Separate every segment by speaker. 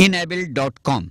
Speaker 1: enable.com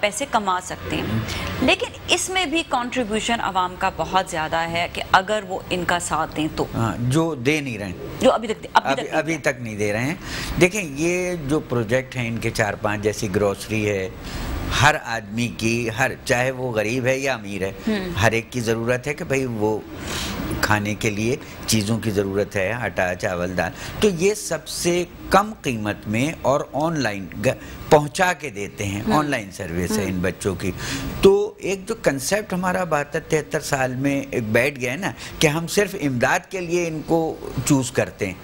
Speaker 2: پیسے کما سکتے ہیں. لیکن اس میں بھی کنٹریبیوشن عوام کا بہت زیادہ ہے کہ اگر وہ ان کا ساتھ دیں تو.
Speaker 3: جو دے نہیں رہے ہیں,
Speaker 2: جو
Speaker 3: ابھی تک نہیں دے رہے ہیں. دیکھیں یہ جو پروجیکٹ ہیں ان کے 4-5 جیسی گروسری ہے, ہر آدمی کی, چاہے وہ غریب ہے یا امیر ہے, ہر ایک کی ضرورت ہے کہ بھئی وہ کھانے کے لیے چیزوں کی ضرورت ہے, آٹا, چاول, دال. تو یہ سب سے کم قیمت میں اور آن لائن پہنچا کے دیتے ہیں. آن لائن سروس ہے ان بچوں کی. تو ایک جو کنسیپٹ ہمارا 72-73 سال میں ایک بیٹھ گیا ہے نا کہ ہم صرف امداد کے لیے ان کو چوز کرتے ہیں,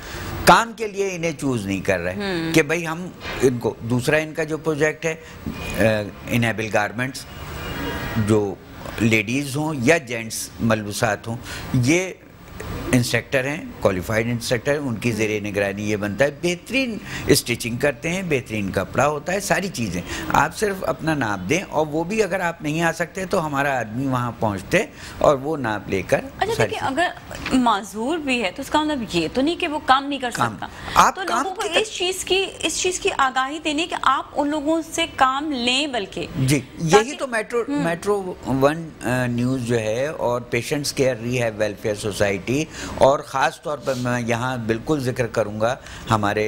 Speaker 3: کام کے لیے انہیں چوز نہیں کر رہے کہ بھئی ہم ان کو. دوسرا ان کا جو پروجیکٹ ہے انیبل گارمنٹس, جو لیڈیز ہوں یا جینٹس ملبوسات ہوں, یہ انسٹرکٹر ہیں, کوالیفائڈ انسٹرکٹر, ان کی زیر نگرانی یہ بنتا ہے. بہترین اسٹیچنگ کرتے ہیں, بہترین کپڑا ہوتا ہے, ساری چیزیں. آپ صرف اپنا ناپ دیں, اور وہ بھی اگر آپ نہیں آ سکتے تو ہمارا آدمی وہاں پہنچتے اور وہ ناپ لے کر.
Speaker 2: اچھا دیکھیں, اگر معذور بھی ہے تو اس کا مطلب یہ تو نہیں کہ وہ کام نہیں کر سکتا. تو لوگوں کو اس چیز کی آگاہی دینی کہ آپ ان لوگوں سے کام لیں. بلکہ
Speaker 3: جی یہی تو میٹرو 1 نیوز جو ہے اور patients care rehab welfare society, اور خاص طور پر میں یہاں بالکل ذکر کروں گا ہمارے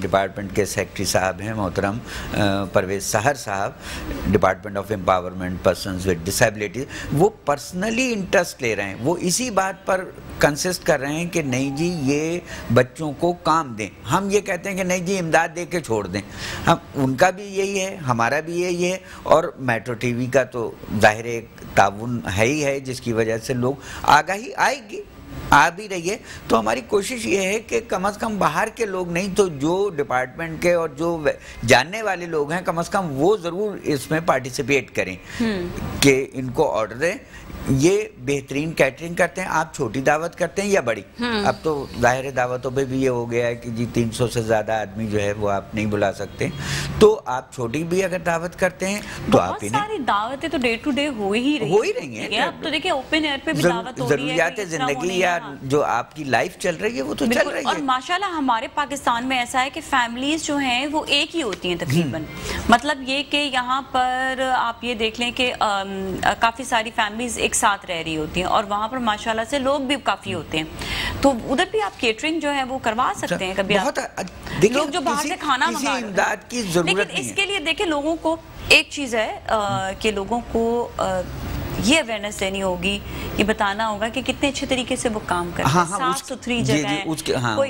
Speaker 3: ڈپارٹمنٹ کے سیکرٹری صاحب ہیں محترم پرویز سحر صاحب, department of empowerment persons with disability. وہ پرسنلی انٹرسٹ لے رہے ہیں, وہ اسی بات پر کنسسٹ کر رہے ہیں کہ نہیں جی یہ بچوں کو کام دیں. ہم یہ کہتے ہیں کہ نہیں جی امداد دے کے چھوڑ دیں. ان کا بھی یہی ہے, ہمارا بھی یہی ہے, اور میٹرو ٹی وی کا تو ظاہر ایک تعاون ہے ہی ہے جس کی وجہ سے لوگ آگاہی آئے گی, آ بھی رہی ہے. تو ہماری کوشش یہ ہے کہ کم از کم باہر کے لوگ نہیں تو جو ڈپارٹمنٹ کے اور جو جاننے والے لوگ ہیں کم از کم وہ ضرور اس میں پارٹیسپیٹ کریں کہ ان کو آرڈر دیں. یہ بہترین کیٹرنگ کرتے ہیں. آپ چھوٹی دعوت کرتے ہیں یا بڑی؟ اب تو ظاہر دعوتوں پہ بھی یہ ہو گیا ہے کہ جی 300 سے زیادہ آدمی جو ہے وہ آپ نہیں بلا سکتے. تو آپ چھوٹی بھی اگر دعوت کرتے ہیں تو آپ
Speaker 2: بہت ساری دعوتیں تو ڈے ٹو ڈے ہو ہی رہی ہیں. اب تو دیکھیں اوپن ایئر پہ بھی دعوت ہو رہی ہے.
Speaker 3: ضروریات زندگی یا جو آپ کی لائف چل رہی ہے وہ تو چل رہی ہے.
Speaker 2: اور ماشاءاللہ ہمارے پاکستان میں ایسا ہے کہ فیملیز جو ہیں وہ ایک ہی ہوتی ہیں تقریباً. مطلب یہ کہ یہاں پر آپ یہ دیکھ لیں کہ کافی ساری فیملیز ایک ساتھ رہ رہی ہوتی ہیں, اور وہاں پر ماشاءاللہ سے لوگ بھی کافی ہوتے ہیں. تو ادھر بھی آپ کیٹرنگ جو ہے وہ کروا سکتے ہیں کبھی. لوگ جو باہر سے کھانا منگا
Speaker 3: امداد کی ضرورت نہیں ہے.
Speaker 2: لیکن اس کے لیے دیکھیں لوگوں کو ایک چیز ہے کہ لوگوں کو یہ اویئرنیس دینی ہوگی, یہ بتانا ہوگا کہ کتنے اچھے طریقے سے وہ کام کرتے ہیں, صاف ستھری جگہ ہے.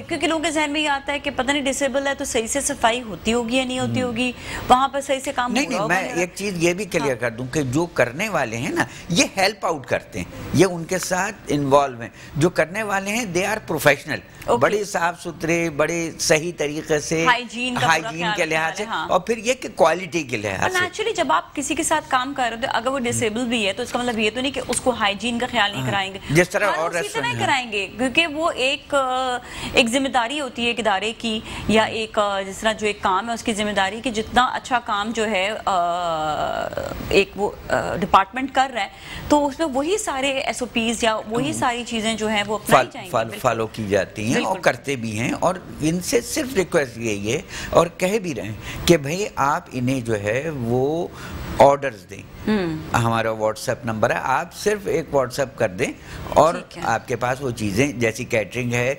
Speaker 2: کیونکہ لوگوں کے ذہن میں یہ آتا ہے کہ پتہ نہیں ڈسیبل ہے تو صحیح سے صفائی ہوتی ہوگی یا نہیں ہوتی ہوگی, وہاں پر صحیح سے کام
Speaker 3: نہیں. میں ایک چیز یہ بھی کلیئر کر دوں کہ جو کرنے والے ہیں نا یہ ہیلپ آؤٹ کرتے ہیں, یہ ان کے ساتھ انوالو ہیں. جو کرنے والے ہیں دے آر پروفیشنل, بڑی صاف ستھرے, بڑے صحیح طریقے سے ہائیجین کے لحاظ سے, اور پھر یہ کہ کوالٹی کے لحاظ سے.
Speaker 2: نیچرلی جب آپ کسی کے ساتھ کام کر رہے ہو اگر وہ ڈسیبل بھی ہے تو اس کا مطلب یہ تو نہیں کہ اس کو ہائیجین کا خیال نہیں کرائیں گے,
Speaker 3: جس طرح اور
Speaker 2: نہیں کرائیں گے, کیونکہ وہ ایک ذمہ داری ہوتی ہے ایک ادارے کی, یا ایک جس طرح جو ایک کام ہے اس کی ذمہ داری کہ جتنا اچھا کام جو ہے ایک وہ ڈپارٹمنٹ کر رہا ہے تو اس میں وہی سارے ایس او پیز یا وہی ساری چیزیں جو ہیں وہ اپنائی جائیں گے,
Speaker 3: فالو کی جاتی ہیں اور کرتے بھی ہیں. اور ان سے صرف ریکویسٹ یہی ہے اور کہہ بھی رہے ہیں کہ بھئی آپ انہیں جو ہے وہ آرڈرز دیں. ہمارا واٹس ایپ نمبر ہے, آپ صرف ایک واٹس ایپ کر دیں اور آپ کے پاس وہ چیزیں جیسی کیٹرنگ ہے,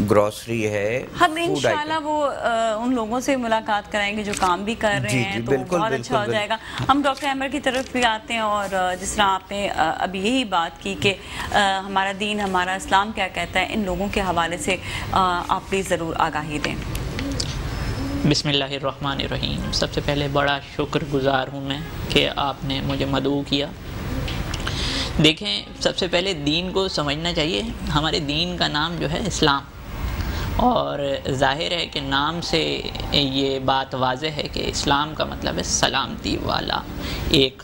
Speaker 3: گروسری ہے.
Speaker 2: ہم انشاءاللہ وہ ان لوگوں سے ملاقات کرائیں گے جو کام بھی کر رہے ہیں, تو بہت اچھا ہو جائے گا. ہم ڈاکٹر عامر کی طرف بھی آتے ہیں, اور جس طرح آپ نے ابھی یہی بات کی کہ ہمارا دین, ہمارا اسلام کیا کہتا ہے, ان لوگوں کے حوالے سے آپ پلیز ضرور آگاہی دیں.
Speaker 4: بسم اللہ الرحمن الرحیم. سب سے پہلے بڑا شکر گزار ہوں میں کہ آپ نے مجھے مدعو کیا. دیکھیں سب سے پہلے دین کو سمجھنا چاہیے. ہمارے دین کا نام جو ہے اسلام, اور ظاہر ہے کہ نام سے یہ بات واضح ہے کہ اسلام کا مطلب ہے سلامتی والا ایک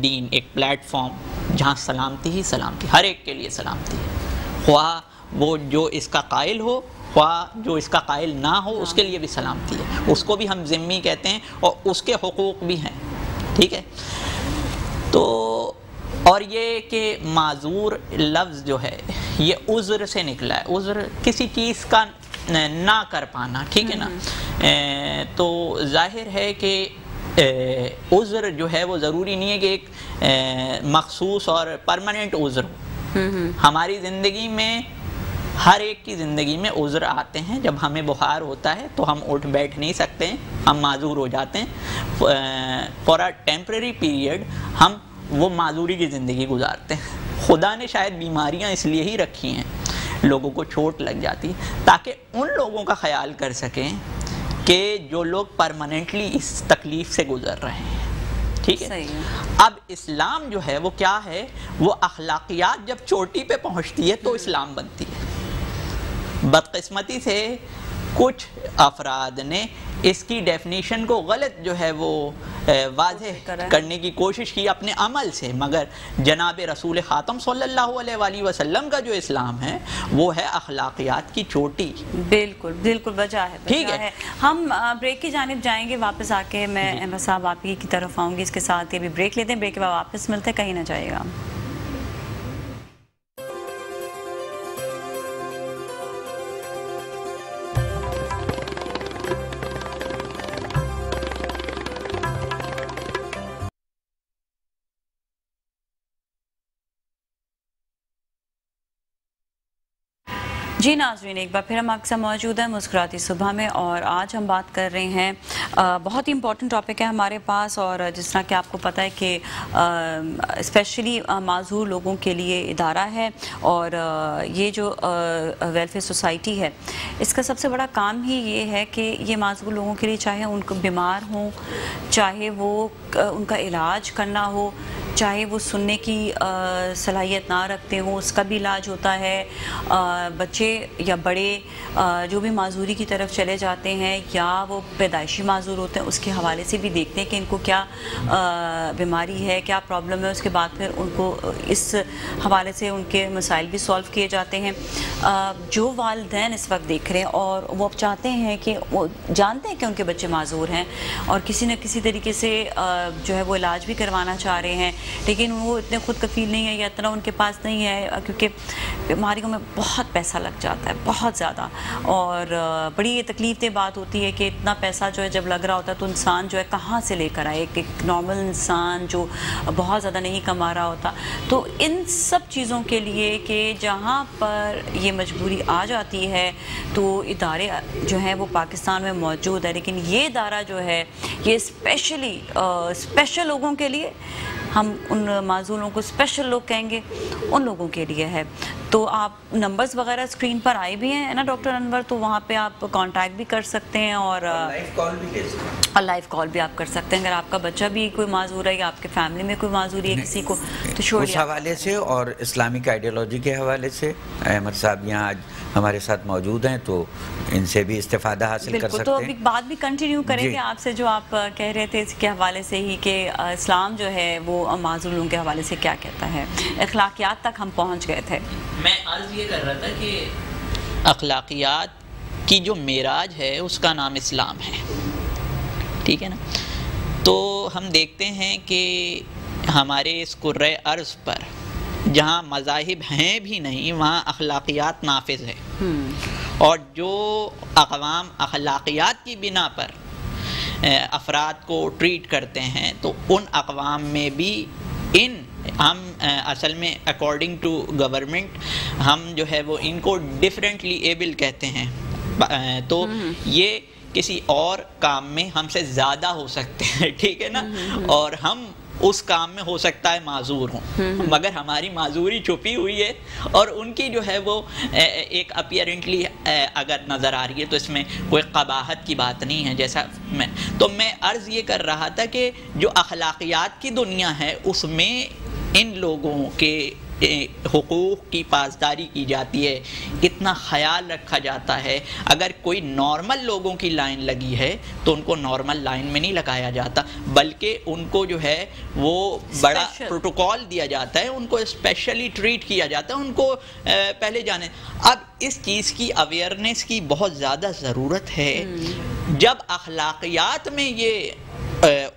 Speaker 4: دین, ایک پلیٹ فارم جہاں سلامتی ہی سلامتی, ہر ایک کے لیے سلامتی ہے, خواہ وہ جو اس کا قائل ہو خواہ جو اس کا قائل نہ ہو, اس کے لیے بھی سلامتی ہے. اس کو بھی ہم ذمہ کہتے ہیں اور اس کے حقوق بھی ہیں, ٹھیک ہے. تو اور یہ کہ معذور لفظ جو ہے یہ عذر سے نکلا ہے, عذر کسی چیز کا نہ کر پانا, ٹھیک ہے نا. تو ظاہر ہے کہ عذر جو ہے وہ ضروری نہیں ہے کہ ایک مخصوص اور پرماننٹ عذر ہو. ہماری زندگی میں ہر ایک کی زندگی میں عذر آتے ہیں. جب ہمیں بخار ہوتا ہے تو ہم اٹھ بیٹھ نہیں سکتے ہیں, ہم معذور ہو جاتے ہیں. فار اے ٹیمپریری پیریڈ ہم وہ معذوری کی زندگی گزارتے ہیں. خدا نے شاید بیماریاں اس لیے ہی رکھی ہیں, لوگوں کو چوٹ لگ جاتی تاکہ ان لوگوں کا خیال کر سکیں کہ جو لوگ پرماننٹلی اس تکلیف سے گزر رہے ہیں. ٹھیک ہے. اب اسلام جو ہے وہ کیا ہے, وہ اخلاقیات جب چوٹی پہ پہنچتی ہے تو اسلام بنتی ہے. بدقسمتی سے کچھ افراد نے اس کی ڈیفینیشن کو غلط جو ہے وہ واضح کرنے کی کوشش کی اپنے عمل سے, مگر جناب رسول خاتم صلی اللہ علیہ وآلہ وسلم کا جو اسلام ہے وہ ہے اخلاقیات کی چوٹی.
Speaker 2: بالکل بالکل وجہ ہے. ٹھیک ہے, ہم بریک کی جانب جائیں گے. واپس آ کے میں احمد صاحب آپ کی طرف آؤں گی. اس کے ساتھ یہ بھی بریک لیتے ہیں, بریک کے بعد واپس ملتے ہیں, کہیں نہ جائے گا. جی ناظرین, ایک بار پھر ہم آپ کے ساتھ موجود ہیں مسکراتی صبح میں, اور آج ہم بات کر رہے ہیں بہت ہی امپورٹنٹ ٹاپک ہے ہمارے پاس. اور جس طرح کہ آپ کو پتہ ہے کہ اسپیشلی معذور لوگوں کے لیے ادارہ ہے, اور یہ جو ویلفیئر سوسائٹی ہے اس کا سب سے بڑا کام ہی یہ ہے کہ یہ معذور لوگوں کے لیے, چاہے ان کو بیمار ہوں, چاہے وہ ان کا علاج کرنا ہو, چاہے وہ سننے کی صلاحیت نہ رکھتے ہوں, اس کا بھی علاج ہوتا ہے. بچے یا بڑے جو بھی معذوری کی طرف چلے جاتے ہیں یا وہ پیدائشی معذور ہوتے ہیں, اس کے حوالے سے بھی دیکھتے ہیں کہ ان کو کیا بیماری ہے, کیا پرابلم ہے. اس کے بعد پھر ان کو اس حوالے سے ان کے مسائل بھی سولو کیے جاتے ہیں. جو والدین اس وقت دیکھ رہے ہیں اور وہ چاہتے ہیں کہ وہ جانتے ہیں کہ ان کے بچے معذور ہیں اور کسی نہ کسی طریقے سے جو ہے وہ علاج بھی کروانا چاہ رہے ہیں, لیکن وہ اتنے خود کفیل نہیں ہے یا اتنا ان کے پاس نہیں ہے, کیونکہ بیماریوں میں بہت پیسہ لگ جاتا ہے, بہت زیادہ. اور بڑی یہ تکلیف دہ بات ہوتی ہے کہ اتنا پیسہ جو ہے جب لگ رہا ہوتا ہے تو انسان جو ہے کہاں سے لے کر آئے, ایک نارمل انسان جو بہت زیادہ نہیں کما رہا ہوتا. تو ان سب چیزوں کے لیے کہ جہاں پر یہ مجبوری آ جاتی ہے تو ادارے جو ہیں وہ پاکستان میں موجود ہے, لیکن یہ ادارہ جو ہے یہ اسپیشل لوگوں کے لیے, ہم ان معذوروں کو اسپیشل لوگ کہیں گے, ان لوگوں کے لیے ہے. تو آپ نمبرز وغیرہ اسکرین پر آئے بھی ہیں نا ڈاکٹر انور, تو وہاں پہ آپ کانٹیکٹ بھی کر سکتے ہیں اور لائیو کال بھی آپ کر سکتے ہیں. اگر آپ کا بچہ بھی کوئی معذور ہے یا آپ کے فیملی میں کوئی معذوری ہے کسی کو, تو
Speaker 3: اس حوالے سے اور اسلامک آئیڈیالوجی کے حوالے سے احمد صاحب یہاں آج ہمارے ساتھ موجود ہیں, تو ان سے بھی استفادہ حاصل کر سکتے ہیں.
Speaker 2: تو ابھی بات بھی کنٹینیو کریں گے آپ سے, جو آپ کہہ رہے تھے اس کے حوالے سے ہی کہ اسلام جو ہے وہ معذوروں کے حوالے سے کیا کہتا ہے. اخلاقیات تک ہم پہنچ گئے تھے.
Speaker 4: میں عرض یہ کر رہا تھا کہ اخلاقیات کی جو معراج ہے اس کا نام اسلام ہے. ٹھیک ہے نا. تو ہم دیکھتے ہیں کہ ہمارے اس کرۂ ارض پر جہاں مذاہب ہیں بھی نہیں وہاں اخلاقیات نافذ ہے, اور جو اقوام اخلاقیات کی بنا پر افراد کو ٹریٹ کرتے ہیں تو ان اقوام میں بھی ہم اصل میں اکارڈنگ ٹو گورنمنٹ ہم جو ہے وہ ان کو ڈفرینٹلی ایبل کہتے ہیں. تو یہ کسی اور کام میں ہم سے زیادہ ہو سکتے ہیں, ٹھیک ہے نا, اور ہم اس کام میں ہو سکتا ہے معذور ہوں, مگر ہماری معذوری چھپی ہوئی ہے اور ان کی جو ہے وہ ایک اپیرنٹلی اگر نظر آ رہی ہے تو اس میں کوئی قباحت کی بات نہیں ہے. جیسا میں عرض یہ کر رہا تھا کہ جو اخلاقیات کی دنیا ہے اس میں ان لوگوں کے حقوق کی پاسداری کی جاتی ہے, اتنا خیال رکھا جاتا ہے. اگر کوئی نارمل لوگوں کی لائن لگی ہے تو ان کو نارمل لائن میں نہیں لگایا جاتا, بلکہ ان کو جو ہے وہ بڑا پروٹوکول دیا جاتا ہے, ان کو اسپیشلی ٹریٹ کیا جاتا ہے, ان کو پہلے جانے. اب اس چیز کی اویئرنیس کی بہت زیادہ ضرورت ہے. جب اخلاقیات میں یہ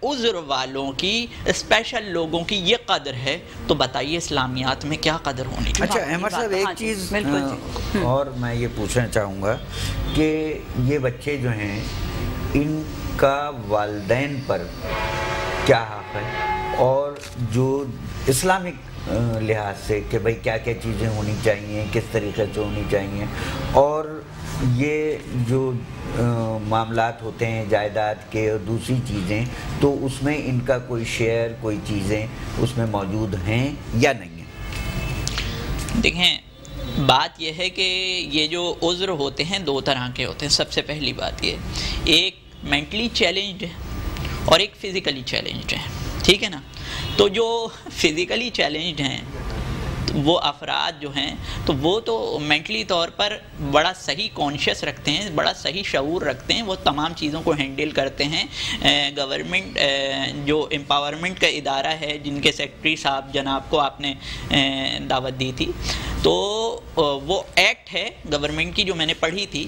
Speaker 4: عذر والوں کی, اسپیشل لوگوں کی یہ قدر ہے, تو بتائیے اسلامیات میں کیا قدر ہونی چاہیے.
Speaker 3: اچھا احمد صاحب, ایک چیز اور میں یہ پوچھنا چاہوں گا کہ یہ بچے جو ہیں ان کا والدین پر کیا حق ہے، اور جو اسلامک لحاظ سے کہ بھئی کیا کیا چیزیں ہونی چاہیے، کس طریقے سے ہونی چاہیے، اور یہ جو معاملات ہوتے ہیں جائیداد کے اور دوسری چیزیں، تو اس میں ان کا کوئی شیئر، کوئی چیزیں اس میں موجود ہیں یا نہیں ہیں؟
Speaker 4: دیکھیں، بات یہ ہے کہ یہ جو عذر ہوتے ہیں دو طرح کے ہوتے ہیں. سب سے پہلی بات یہ، ایک مینٹلی چیلنجڈ ہے اور ایک فزیکلی چیلنجڈ ہے، ٹھیک ہے نا. تو جو فزیکلی چیلنجڈ ہیں وہ افراد جو ہیں تو وہ تو مینٹلی طور پر بڑا صحیح کانشیس رکھتے ہیں، بڑا صحیح شعور رکھتے ہیں، وہ تمام چیزوں کو ہینڈل کرتے ہیں. گورنمنٹ جو امپاورمنٹ کا ادارہ ہے جن کے سیکرٹری صاحب جناب کو آپ نے دعوت دی تھی، تو وہ ایکٹ ہے گورنمنٹ کی جو میں نے پڑھی تھی،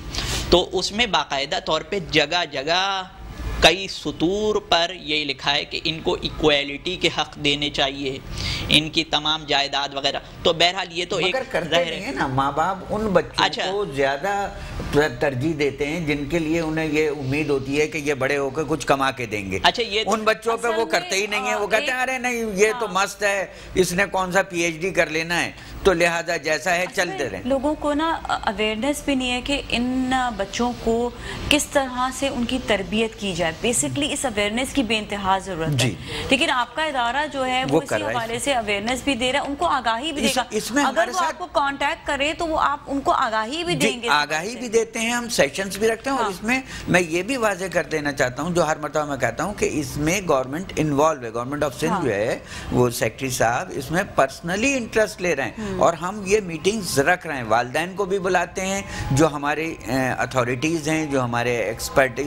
Speaker 4: تو اس میں باقاعدہ طور پہ جگہ جگہ کئی سطور پر یہ لکھا ہے کہ ان کو ایکویلٹی کے حق دینے چاہیے، ان کی تمام جائیداد وغیرہ. تو بہرحال یہ تو ایک
Speaker 3: کرتے نہیں ہے نا، ماں باپ ان بچوں کو زیادہ ترجیح دیتے ہیں جن کے لیے انہیں یہ امید ہوتی ہے کہ یہ بڑے ہو کے کچھ کما کے دیں گے.
Speaker 4: اچھا، یہ
Speaker 3: ان بچوں پہ وہ کرتے ہی نہیں ہیں. وہ کہتے ہیں ارے نہیں یہ تو مست ہے، اس نے کون سا پی ایچ ڈی کر لینا ہے، تو لہٰذا جیسا ہے چلتے رہیں.
Speaker 2: لوگوں کو نا اویئرنیس بھی نہیں ہے کہ ان بچوں کو کس طرح سے ان کی تربیت کی جائے. بیسکلی اس اویئرنیس کی بے انتہا ضرورت ہے، لیکن آپ کا ادارہ جو ہے وہ اسی حوالے سے اویئرنیس بھی دے رہا ہے، ان کو آگاہی بھی دے گا. اگر وہ آپ کو کانٹیکٹ کرے تو وہ آپ ان کو آگاہی بھی دیں گے.
Speaker 3: آگاہی بھی دیتے ہیں، ہم سیشنز بھی رکھتے ہیں. اور اس میں یہ بھی واضح کر دینا چاہتا ہوں، جو ہر مرتبہ میں کہتا ہوں کہ اس میں گورنمنٹ انوالو ہے. گورنمنٹ آف سندھ جو ہے وہ سیکرٹری صاحب اس میں پرسنلی انٹرسٹ لے رہے ہیں، اور ہم یہ میٹنگز رکھ رہے ہیں. والدین کو بھی بلاتے ہیں، جو ہماری اتھارٹیز ہیں، جو ہمارے ایکسپرٹ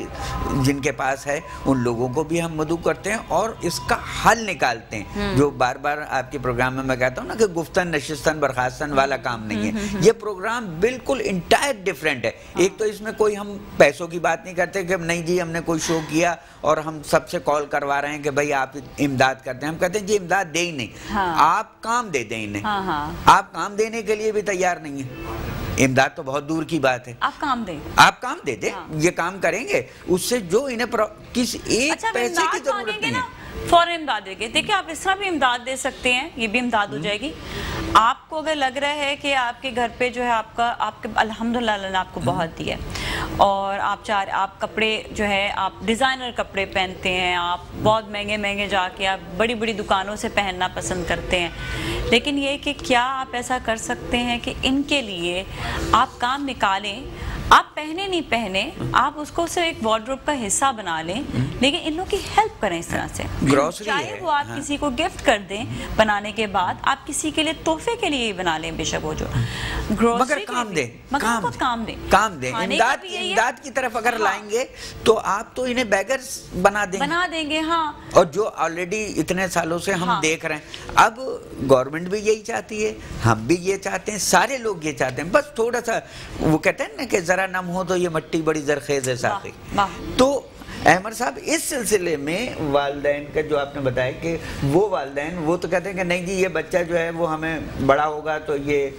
Speaker 3: جن کے پاس ہے، ان لوگوں کو بھی ہم مدعو کرتے ہیں اور اس کا حل نکالتے ہیں. جو بار بار آپ کے پروگرام میں کہتا ہوں نا کہ گفتن نشستن برخاستن والا کام نہیں ہے. یہ پروگرام بالکل انٹائر ڈیفرنٹ ہے. ایک تو اس میں کوئی ہم پیسوں کی بات نہیں کرتے کہ نہیں جی ہم نے کوئی شو کیا اور ہم سب سے کال کروا رہے ہیں کہ بھائی آپ امداد کرتے ہیں. ہم کہتے ہیں جی امداد دے ہی نہیں، آپ کام دے دیں انہیں. آپ کام دینے کے لیے بھی تیار نہیں ہیں. امداد تو بہت دور کی بات ہے.
Speaker 2: آپ کام دیں،
Speaker 3: آپ کام دے دیں، یہ کام کریں گے. اس سے جو انہیں کسی ایک پیسے کی ضرورت نہیں ہے.
Speaker 2: فوراً امداد دے گے. دیکھیں آپ اس طرح بھی امداد دے سکتے ہیں، یہ بھی امداد ہو جائے گی. آپ کو اگر لگ رہا ہے کہ آپ کے گھر پہ جو ہے آپ کے الحمدللہ اللہ نے آپ کو بہت دیا اور آپ کپڑے جو ہے آپ ڈیزائنر کپڑے پہنتے ہیں، آپ بہت مہنگے مہنگے جا کے آپ بڑی بڑی دکانوں سے پہننا پسند کرتے ہیں، لیکن یہ کہ کیا آپ ایسا کر سکتے ہیں کہ ان کے لیے آپ کام نکالیں؟ آپ پہنے نہیں پہنے، آپ اس کو صرف ایک وارڈروب کا حصہ بنا لیں، لیکن ان لوگوں کی ہیلپ کریں اس طرح سے. چاہے وہ آپ کسی کو گفٹ کر دیں بنانے کے بعد، آپ کسی کے لیے تحفے کے لیے ہی بنا لیں، بے شک وہ جو
Speaker 3: مگر کام دیں، کام دیں. امداد کی طرف اگر لائیں گے تو آپ تو انہیں بیگرز بنا دیں گے. ہاں، اور جو آلریڈی اتنے سالوں سے ہم دیکھ رہے ہیں. اب گورنمنٹ بھی یہی چاہتی ہے، ہم بھی یہ چاہتے ہیں، سارے لوگ یہ چاہتے ہیں. بس تھوڑا سا وہ کہتے ہیں نا کہ ذرا نم ہو تو یہ مٹی بڑی زرخیز ہے ساقی. تو احمد صاحب اس سلسلے میں والدین کا جو آپ نے بتایا کہ وہ والدین وہ تو کہتے ہیں کہ نہیں جی یہ بچہ جو ہے وہ ہمیں بڑا ہوگا تو یہ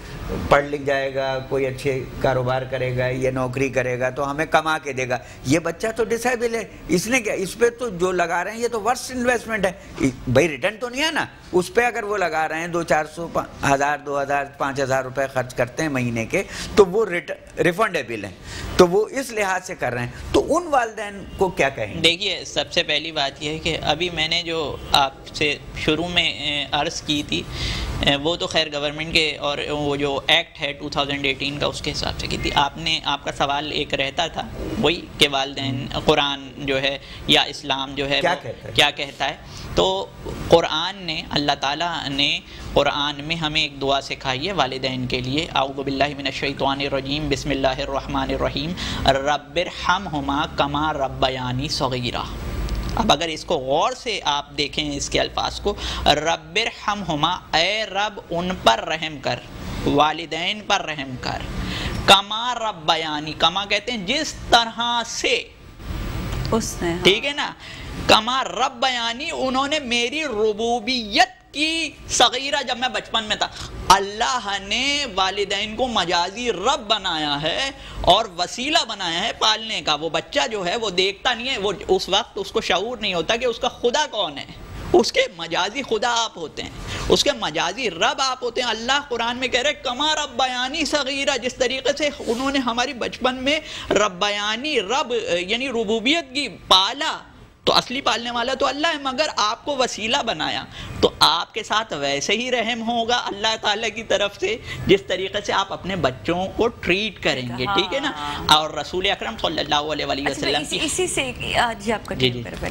Speaker 3: پڑھ لکھ جائے گا، کوئی اچھے کاروبار کرے گا، یہ نوکری کرے گا تو ہمیں کما کے دے گا. یہ بچہ تو ڈسیبل ہے، اس نے کیا، اس پہ تو جو لگا رہے ہیں یہ تو ورسٹ انویسٹمنٹ ہے. بھائی ریٹرن تو نہیں ہے نا اس پہ. اگر وہ لگا رہے ہیں 200-400 1000 2000 5000 روپے خرچ کرتے ہیں مہینے کے تو وہ ریفنڈیبل ہیں، تو وہ اس لحاظ سے کر رہے ہیں. تو ان والدین کو کیا کہیں؟
Speaker 4: دیکھیے سب سے پہلی بات یہ ہے کہ ابھی میں نے جو آپ سے شروع میں عرض کی تھی وہ تو خیر گورنمنٹ کے اور وہ جو ایکٹ ہے 2018 کا اس کے حساب سے کی تھی. آپ کا سوال ایک رہتا تھا وہی کہ والدین قرآن جو ہے یا اسلام جو ہے کیا کہتا ہے. تو قرآن نے، اللہ تعالیٰ نے قرآن میں ہمیں ایک دعا سکھائی ہے والدین کے لیے. اعوذ باللہ من الشیطان الرجیم، بسم اللہ الرحمن الرحیم، رب ارحمہما کما ربیانی صغیرا. اب اگر اس کو غور سے آپ دیکھیں اس کے الفاظ کو، رب ارحمہما، اے رب ان پر رحم کر، والدین پر رحم کر، کما ربیانی، کما کہتے ہیں جس طرح سے، ٹھیک ہے نا، کما ربیانی، انہوں نے میری ربوبیت کی صغیرہ جب میں بچپن میں تھا. اللہ نے والدین کو مجازی رب بنایا ہے اور وسیلہ بنایا ہے پالنے کا. وہ بچہ جو ہے وہ دیکھتا نہیں ہے, وہ اس وقت اس کو شعور نہیں ہوتا کہ اس کا خدا کون ہے. اس کے مجازی خدا آپ ہوتے ہیں, اس کے مجازی رب آپ ہوتے ہیں. اللہ قرآن میں کہہ رہے کما ربیانی صغیرہ, جس طریقے سے انہوں نے ہماری بچپن میں ربیانی رب یعنی ربوبیت کی پالا, تو اصلی پالنے والا تو اللہ ہے, مگر آپ کو وسیلہ بنایا. تو آپ کے ساتھ ویسے ہی رحم ہوگا اللہ تعالیٰ کی طرف سے جس طریقے سے آپ اپنے بچوں کو ٹریٹ کریں گے, ٹھیک ہے نا. اور رسول اکرم صلی اللہ علیہ وسلم کی
Speaker 2: اسی سے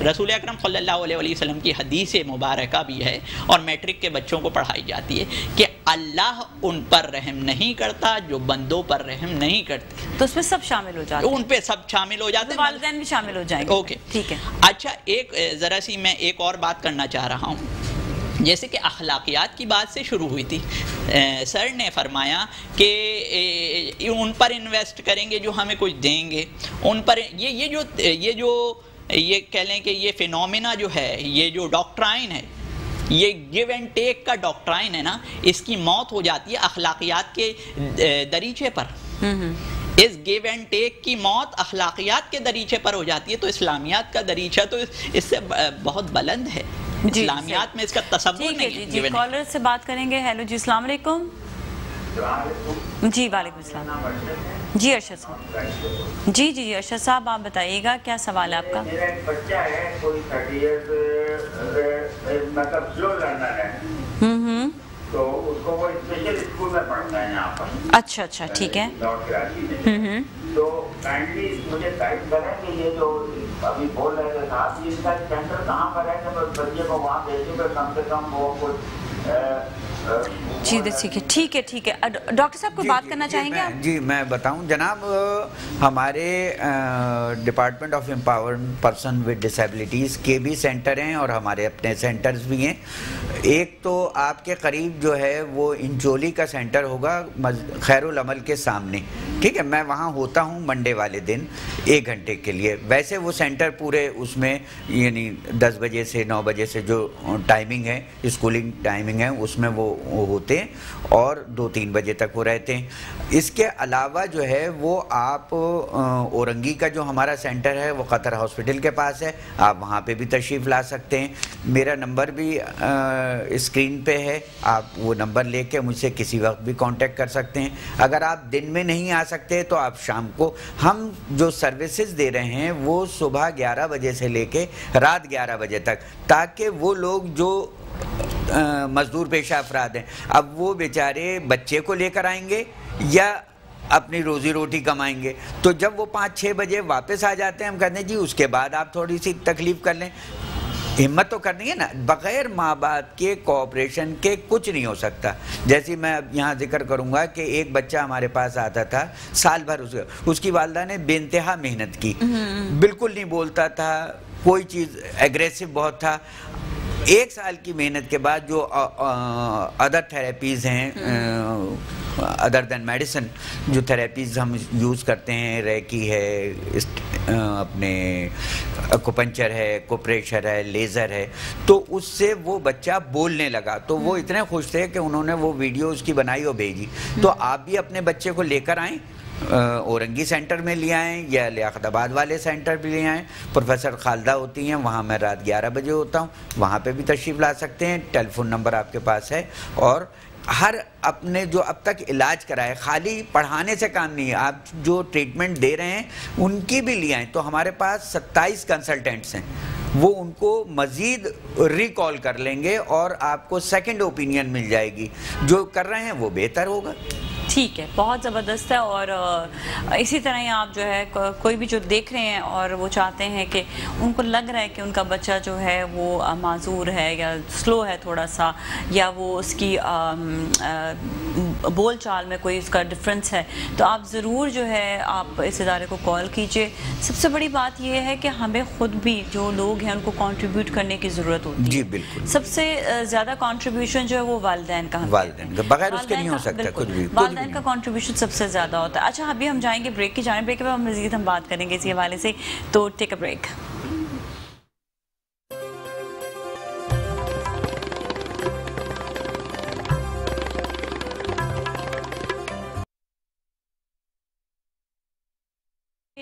Speaker 4: رسول اکرم صلی اللہ علیہ وسلم کی حدیث مبارکہ بھی ہے اور میٹرک کے بچوں کو پڑھائی جاتی ہے کہ اللہ ان پر رحم نہیں کرتا جو بندوں پر رحم نہیں کرتے.
Speaker 2: تو اس میں سب شامل ہو جاتے ہیں,
Speaker 4: ان پہ سب شامل ہو جاتے ہیں,
Speaker 2: والدین بھی شامل ہو جائیں گے.
Speaker 4: اوکے,
Speaker 2: ٹھیک ہے.
Speaker 4: اچھا, ایک ذرا سی میں ایک اور بات کرنا چاہ رہا ہوں. جیسے کہ اخلاقیات کی بات سے شروع ہوئی تھی, سر نے فرمایا کہ ان پر انویسٹ کریں گے جو ہمیں کچھ دیں گے, ان پر یہ کہہ لیں کہ یہ فینومینا جو ہے, یہ جو ڈاکٹرائن ہے, یہ گیو اینڈ ٹیک کا ڈاکٹرائن ہے نا, اس کی موت ہو جاتی ہے اخلاقیات کے دریچے پر. اس گیو اینڈ ٹیک کی موت اخلاقیات کے دریچے پر ہو جاتی ہے. تو اسلامیات کا دریچہ تو اس سے بہت بلند ہے, اسلامیات میں اس کا تصور نہیں.
Speaker 2: جی کالر سے بات کریں گے. ہیلو جی, السلام علیکم. جی وعلیکم السلام. جی ارشد صاحب. جی ارشد صاحب آپ بتائیے گا کیا سوال ہے آپ کا.
Speaker 5: میرا ایک بچہ ہے, کوئی 30 ایئرز, مطلب سلو لرنر ہے, تو اس کو وہ اسپیشل اسکول میں پڑھتا ہے یہاں پر.
Speaker 2: اچھا ٹھیک ہے.
Speaker 5: نارتھ کراچی میں. تو کائنڈلی مجھے گائڈ کریں کہ یہ جو ابھی بول رہے تھے صاحب, اس کا سینٹر کہاں پر ہے کہ بچے کو وہاں بھیجوں کہ کم سے کم وہ کچھ
Speaker 2: جی ٹھیک ہے. ڈاکٹر صاحب کوئی بات کرنا چاہیں گے آپ؟
Speaker 3: جی میں بتاؤں جناب, ہمارے department of empowerment person with disabilities کے بھی سینٹر ہیں اور ہمارے اپنے سینٹرز بھی ہیں. ایک تو آپ کے قریب جو ہے وہ انچولی کا سینٹر ہوگا خیر العمل کے سامنے, ٹھیک ہے. میں وہاں ہوتا ہوں منڈے والے دن 1 گھنٹے کے لیے. ویسے وہ سینٹر پورے اس میں یعنی 10 بجے سے 9 بجے سے جو ٹائمنگ ہے, اسکولنگ ٹائمنگ ہے, اس میں وہ ہوتے ہیں اور 2-3 بجے تک وہ رہتے ہیں. اس کے علاوہ جو ہے وہ آپ اورنگی کا جو ہمارا سینٹر ہے وہ قطر ہاسپٹل کے پاس ہے, آپ وہاں پہ بھی تشریف لا سکتے ہیں. میرا نمبر بھی اسکرین پہ ہے, آپ وہ نمبر لے کے مجھ سے کسی وقت بھی کانٹیکٹ کر سکتے ہیں. اگر آپ دن میں نہیں آ سکتے تو آپ شام کو, ہم جو سروسز دے رہے ہیں وہ صبح 11 بجے سے لے کے رات 11 بجے تک, تاکہ وہ لوگ جو مزدور پیشہ افراد ہیں, اب وہ بیچارے بچے کو لے کر آئیں گے یا اپنی روزی روٹی کمائیں گے, تو جب وہ 5-6 بجے واپس آ جاتے ہیں ہم کہتے ہیں جی اس کے بعد آپ تھوڑی سی تکلیف کر لیں. ہمت تو کرنی ہے نا, بغیر ماں باپ کے کوآپریشن کے کچھ نہیں ہو سکتا. جیسے میں اب یہاں ذکر کروں گا کہ ایک بچہ ہمارے پاس آتا تھا, سال بھر اس کی والدہ نے بے انتہا محنت کی, بالکل نہیں بولتا تھا, کوئی چیز ایگریسو بہت تھا. 1 سال کی محنت کے بعد جو ادر تھراپیز ہیں ادر دین میڈیسن, جو تھراپیز ہم یوز کرتے ہیں, ریکی ہے, اپنے ایکوپنچر ہے, ایکوپریشر ہے, لیزر ہے, تو اس سے وہ بچہ بولنے لگا. تو وہ اتنے خوش تھے کہ انہوں نے وہ ویڈیو اس کی بنائی اور بھیجی. تو آپ بھی اپنے بچے کو لے کر آئیں, اورنگی سینٹر میں لے آئیں یا لیاقت آباد والے سینٹر بھی لے آئیں. پروفیسر خالدہ ہوتی ہیں, وہاں میں رات 11 بجے ہوتا ہوں, وہاں پہ بھی تشریف لا سکتے ہیں. ٹیلی فون نمبر آپ کے پاس ہے. اور ہر اپنے جو اب تک علاج کرائے, خالی پڑھانے سے کام نہیں ہے, آپ جو ٹریٹمنٹ دے رہے ہیں ان کی بھی لے آئیں. تو ہمارے پاس 27 کنسلٹنٹس ہیں, وہ ان کو مزید ریکال کر لیں گے اور آپ کو سیکنڈ اوپینین مل جائے گی. جو کر رہے ہیں وہ بہتر ہوگا.
Speaker 2: ٹھیک ہے, بہت زبردست ہے. اور اسی طرح ہی آپ جو ہے کوئی بھی جو دیکھ رہے ہیں اور وہ چاہتے ہیں کہ ان کو لگ رہا ہے کہ ان کا بچہ جو ہے وہ معذور ہے یا سلو ہے تھوڑا سا, یا وہ اس کی بول چال میں کوئی اس کا ڈفرینس ہے, تو آپ ضرور جو ہے آپ اس ادارے کو کال کیجئے. سب سے بڑی بات یہ ہے کہ ہمیں خود بھی جو لوگ ہیں ان کو کنٹریبیوٹ کرنے کی ضرورت ہوتی ہے.
Speaker 3: جی بالکل.
Speaker 2: سب سے زیادہ کنٹریبیوشن جو ہے وہ والدین کا,
Speaker 3: بغیر اس کے نہیں ہو سکتا کچھ بھی.
Speaker 2: والدین کا کنٹریبیوشن سب سے زیادہ ہوتا ہے. اچھا, ابھی ہم جائیں گے بریک کی جانب, بریک کے بعد مزید ہم بات کریں گے اسی حوالے سے. تو ٹیک اے بریک.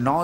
Speaker 3: 9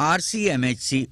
Speaker 1: RCMHC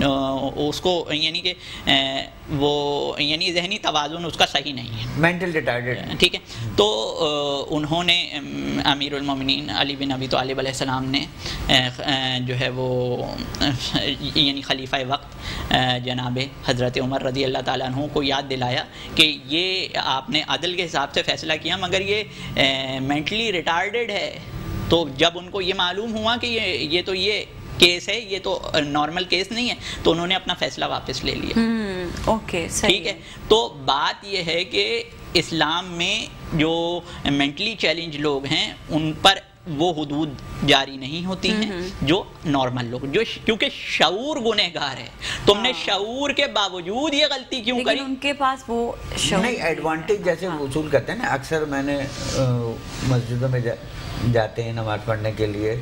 Speaker 4: اس کو یعنی کہ وہ یعنی ذہنی توازن اس کا صحیح نہیں ہے،
Speaker 3: مینٹل ریٹارڈڈ،
Speaker 4: ٹھیک ہے. تو انہوں نے امیر المومنین علی بن ابی طالب علیہ السلام نے جو ہے وہ یعنی خلیفہ وقت جناب حضرت عمر رضی اللہ تعالیٰ عنہ کو یاد دلایا کہ یہ آپ نے عدل کے حساب سے فیصلہ کیا مگر یہ مینٹلی ریٹارڈڈ ہے. تو جب ان کو یہ معلوم ہوا کہ یہ تو یہ کیس ہے، یہ تو نارمل کیس نہیں ہے، تو انہوں نے اپنا فیصلہ واپس لے لیا.
Speaker 2: اوکے،
Speaker 4: ٹھیک ہے. تو بات یہ ہے کہ اسلام میں جو مینٹلی چیلنج لوگ ہیں ان پر وہ حدود جاری نہیں ہوتی ہیں جو نارمل لوگ، جو کیونکہ شعور گنہگار ہے. تم نے شعور کے باوجود یہ غلطی کیوں کری؟
Speaker 2: ان کے پاس وہ شعور
Speaker 3: نہیں، ایڈوانٹیج جیسے وصول کرتے ہیں نا. اکثر میں نے مسجدوں میں جاتے ہیں نماز پڑھنے کے لیے،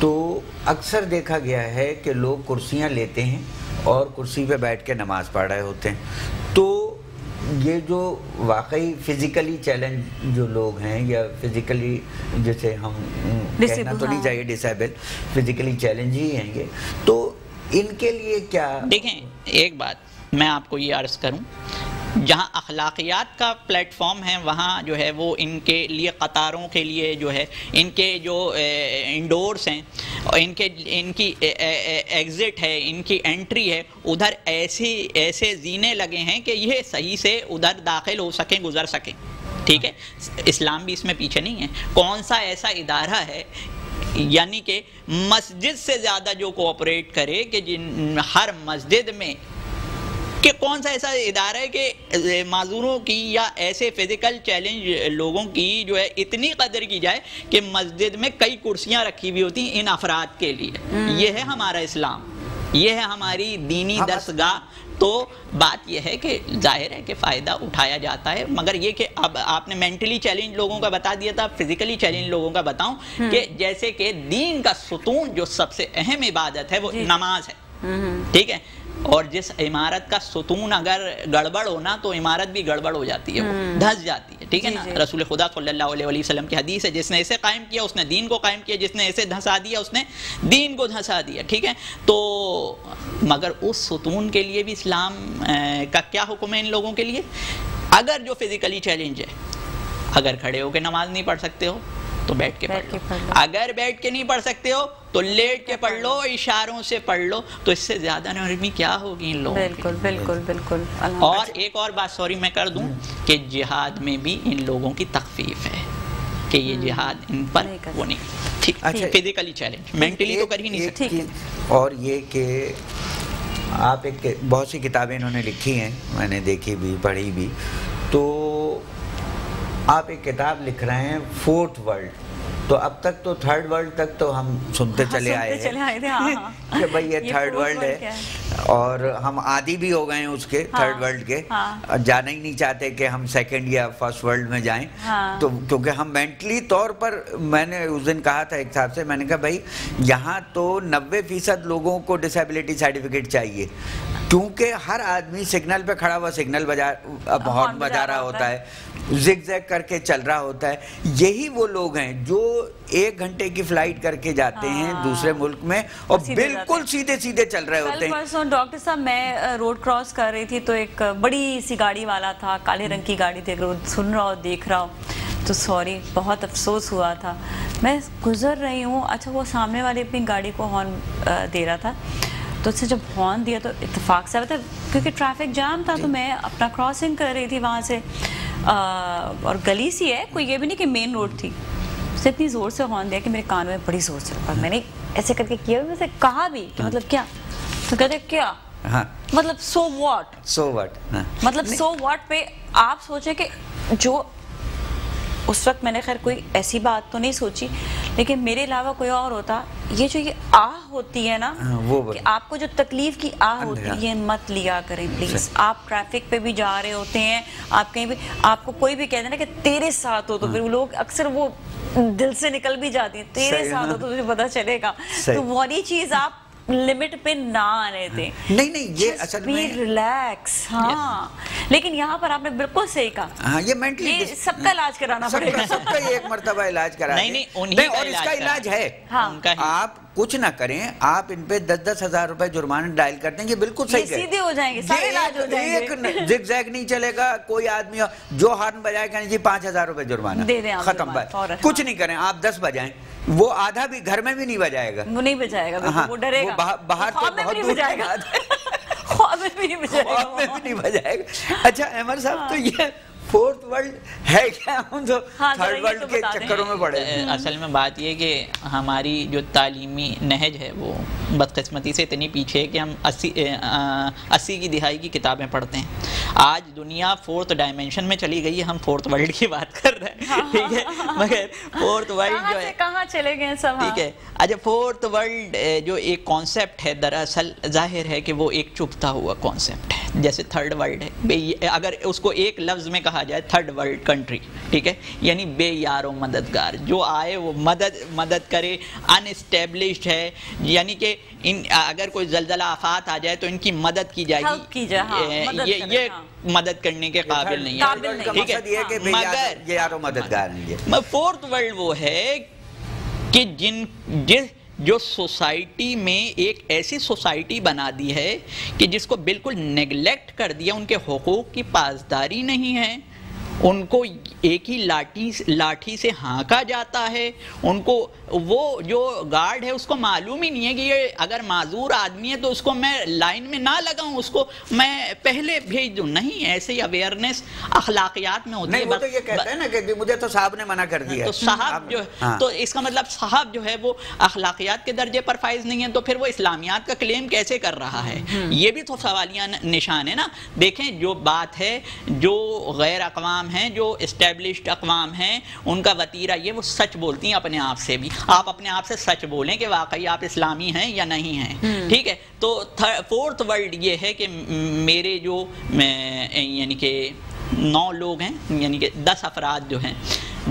Speaker 3: تو اکثر دیکھا گیا ہے کہ لوگ کرسیاں لیتے ہیں اور کرسی پہ بیٹھ کے نماز پڑھ رہے ہوتے ہیں. تو یہ جو واقعی فزیکلی چیلنج جو لوگ ہیں یا فزیکلی جیسے ہم کہنا تو نہیں چاہیے ڈسیبل، فزیکلی چیلنج ہی ہیں یہ، تو ان کے لیے کیا؟
Speaker 4: دیکھیں ایک بات میں آپ کو یہ عرض کروں، جہاں اخلاقیات کا پلیٹ فارم ہے وہاں جو ہے وہ ان کے لیے قطاروں کے لیے جو ہے ان کے جو انڈورس ہیں، ان کی ایگزٹ ہے، ان کی انٹری ہے، ادھر ایسے زینے لگے ہیں کہ یہ صحیح سے ادھر داخل ہو سکیں، گزر سکیں. ٹھیک ہے. اسلام بھی اس میں پیچھے نہیں ہے. کون سا ایسا ادارہ ہے یعنی کہ مسجد سے زیادہ جو کوآپریٹ کرے کہ ہر مسجد میں، کہ کون سا ایسا ادارہ ہے کہ معذوروں کی یا ایسے فزیکل چیلنج لوگوں کی جو ہے اتنی قدر کی جائے کہ مسجد میں کئی کرسیاں رکھی ہوئی ہوتی ہیں ان افراد کے لیے. یہ ہے ہمارا اسلام، یہ ہے ہماری دینی درسگاہ. تو بات یہ ہے کہ ظاہر ہے کہ فائدہ اٹھایا جاتا ہے، مگر یہ کہ اب آپ نے مینٹلی چیلنج لوگوں کا بتا دیا تھا، فزیکلی چیلنج لوگوں کا بتاؤں کہ جیسے کہ دین کا ستون جو سب سے اہم عبادت ہے وہ نماز ہے. ٹھیک ہے. اور جس عمارت کا ستون اگر گڑبڑ ہونا تو عمارت بھی گڑبڑ ہو جاتی ہے، وہ دھس جاتی ہے. ٹھیک ہے نا. رسول خدا صلی اللہ علیہ وسلم کی حدیث ہے، جس نے اسے قائم کیا اس نے دین کو قائم کیا، جس نے اسے دھسا دیا اس نے دین کو دھسا دیا. ٹھیک ہے. تو مگر اس ستون کے لیے بھی اسلام کا کیا حکم ہے ان لوگوں کے لیے؟ اگر جو فزیکلی چیلنج ہے، اگر کھڑے ہو کے نماز نہیں پڑھ سکتے ہو تو بیٹھ کے پڑھ لو، اگر بیٹھ کے نہیں پڑھ سکتے ہو تو لیٹ کے پڑھ لو، اشاروں سے پڑھ لو. تو اس سے زیادہ نرمی کیا ہوگی ان لوگوں کی؟
Speaker 2: بالکل بالکل بالکل.
Speaker 4: اور ایک اور بات سوری میں کر دوں کہ جہاد میں بھی ان لوگوں کی تخفیف ہے کہ یہ جہاد ان پر وہ نہیں. ٹھیک. فزیکلی چیلنج مینٹلی تو کر ہی نہیں سکتے.
Speaker 3: اور یہ کہ آپ ایک بہت سی کتابیں انہوں نے لکھی ہیں، میں نے دیکھی بھی پڑھی بھی. تو آپ ایک کتاب لکھ رہے ہیں فورتھ ورلڈ. تو اب تک تو تھرڈ ورلڈ تک تو ہم سنتے چلے آئے ہیں کہ بھائی یہ تھرڈ ورلڈ ہے، اور ہم عادی بھی ہو گئے ہیں اس کے تھرڈ ورلڈ کے. جانا ہی نہیں چاہتے کہ ہم سیکنڈ یا فرسٹ ورلڈ میں جائیں. تو کیونکہ ہم مینٹلی طور پر، میں نے اس دن کہا تھا ایک صاحب سے، میں نے کہا بھائی یہاں تو 90% لوگوں کو ڈسیبلٹی سرٹیفکیٹ چاہیے، کیونکہ ہر آدمی سگنل پہ کھڑا ہوا سگنل ہارن بجا رہا ہوتا ہے، زگ زیگ کر کے چل رہا ہوتا ہے. یہی وہ لوگ ہیں جو 1 گھنٹے کی فلائٹ کر کے جاتے ہیں دوسرے ملک میں اور بالکل سیدھے سیدھے چل رہے ہوتے ہیں.
Speaker 2: پرسوں ڈاکٹر صاحب میں روڈ کراس کر رہی تھی تو ایک بڑی سی گاڑی والا تھا، کالے رنگ کی گاڑی تھی، سن رہا ہو دیکھ رہا ہو تو سوری بہت افسوس ہوا تھا. میں گزر رہی ہوں، اچھا وہ سامنے والے اپنی گاڑی کو ہارن دے رہا تھا، تو اس سے جب ہارن دیا تو اتفاق سے ہوتا کیونکہ ٹریفک جام تھا، تو میں اپنا کراسنگ کر رہی تھی وہاں سے، اور گلی سی ہے، کوئی یہ بھی نہیں کہ مین روڈ تھی. اس نے اتنی زور سے ہارن دیا کہ میرے کان میں بڑی زور سے لگا. میں نے ایسے کر کے کیا، میں سے کہا بھی کہ مطلب کیا، تو کہتے کیا مطلب سو واٹ مطلب سو واٹ پہ آپ سوچیں کہ جو اس وقت میں نے خیر کوئی ایسی بات تو نہیں سوچی، لیکن میرے علاوہ کوئی اور ہوتا، یہ جو یہ آہ ہوتی ہے نا کہ آپ کو جو تکلیف کی آہ ہوتی ہے یہ مت لیا کریں پلیز. آپ ٹریفک پہ بھی جا رہے ہوتے ہیں، آپ کہیں بھی، آپ کو کوئی بھی کہہ دینا کہ تیرے ساتھ ہو تو پھر لوگ اکثر وہ دل سے نکل بھی جاتی ہیں، تیرے ساتھ ہو تو تجھے پتہ چلے گا. تو وہی چیز آپ لمٹ پہ نہ آنے دیں.
Speaker 3: نہیں یہ اصل میں
Speaker 2: ریلیکس. ہاں لیکن یہاں پر آپ نے بالکل صحیح کہا.
Speaker 3: ہاں یہ مینٹلی
Speaker 2: یہ سب کا علاج کرانا پڑے گا،
Speaker 3: سب کا ایک مرتبہ علاج کرانا.
Speaker 4: نہیں اور اس کا
Speaker 3: علاج ہے. آپ کچھ نہ کریں, آپ ان پہ 10-10 ہزار روپے جرمانہ ڈائل کر دیں گے, بالکل صحیح ہے,
Speaker 2: سیدھے ہو جائیں گے, سارے علاج ہو جائیں گے.
Speaker 3: ایک زگ زیگ نہیں چلے گا. کوئی آدمی جو ہارن بجائے کہنے جی 5,000 روپے جرمانہ, ختم بات. کچھ نہیں کریں, آپ 10 بجائیں, وہ آدھا بھی گھر میں بھی نہیں بجائے گا,
Speaker 2: وہ نہیں بجائے گا, وہ ڈرے گا,
Speaker 3: باہر تو بہت دور
Speaker 2: بجائے گا, خواب میں بھی نہیں بجائے گا.
Speaker 3: اچھا احمد صاحب, تو یہ فورتھ ورلڈ ہے کیا, ہم تو تھرڈ ورلڈ کے چکروں میں پڑے.
Speaker 4: اصل میں بات یہ کہ ہماری جو تعلیمی نہج ہے وہ بدقسمتی سے اتنی پیچھے ہے کہ ہم 80 کی دہائی کی کتابیں پڑھتے ہیں. آج دنیا 4th ڈائمینشن میں چلی گئی ہے, ہم 4th ورلڈ کی بات کر رہے ہیں, ٹھیک ہے, مگر 4th ورلڈ جو ہے
Speaker 2: کہاں چلے گئے سب,
Speaker 4: ٹھیک ہے. اچھا 4th ورلڈ جو ایک کانسیپٹ ہے, دراصل ظاہر ہے کہ وہ ایک چھپتا ہوا کانسیپٹ ہے, جیسے تھرڈ ورلڈ ہے. اگر اس کو ایک لفظ میں کہا جائے تھرڈ ورلڈ کنٹری, ٹھیک ہے, یعنی بے یار و مددگار, جو آئے وہ مدد کرے, ان اسٹیبلشڈ ہے, یعنی کہ اگر کوئی زلزلہ آفات آ جائے تو ان کی مدد کی جائے گی, یہ مدد کرنے کے قابل نہیں ہے, ٹھیک ہے. مگر
Speaker 3: یار و مددگار نہیں ہے.
Speaker 4: فورتھ ورلڈ وہ ہے کہ جو سوسائٹی میں ایک ایسی سوسائٹی بنا دی ہے کہ جس کو بالکل نیگلیکٹ کر دیا, ان کے حقوق کی پاسداری نہیں ہے, ان کو ایک ہی لاٹھی سے ہانکا جاتا ہے, ان کو وہ جو گارڈ ہے اس کو معلوم ہی نہیں ہے کہ یہ اگر معذور آدمی ہے تو اس کو میں لائن میں نہ لگاؤں, اس کو میں پہلے بھیج دوں. نہیں, ایسے ہی اویئرنیس اخلاقیات میں ہوتی ہے.
Speaker 3: وہ تو یہ کہتا ہے نا کہ مجھے تو صاحب نے منع کر دیا,
Speaker 4: تو صاحب جو تو اس کا مطلب صاحب جو ہے وہ اخلاقیات کے درجے پر فائز نہیں ہے, تو پھر وہ اسلامیات کا کلیم کیسے کر رہا ہے؟ یہ بھی تو سوالیہ نشان ہے نا. دیکھیں, جو بات ہے, جو غیر اقوام ہیں, جو اسٹیبلشڈ اقوام ہیں, ان کا وتیرہ یہ وہ سچ بولتی ہیں اپنے آپ سے بھی. آپ اپنے آپ سے سچ بولیں کہ واقعی آپ اسلامی ہیں یا نہیں ہیں, ٹھیک ہے. تو 4th ورلڈ یہ ہے کہ میرے جو یعنی کہ 9 لوگ ہیں, یعنی کہ 10 افراد جو ہیں,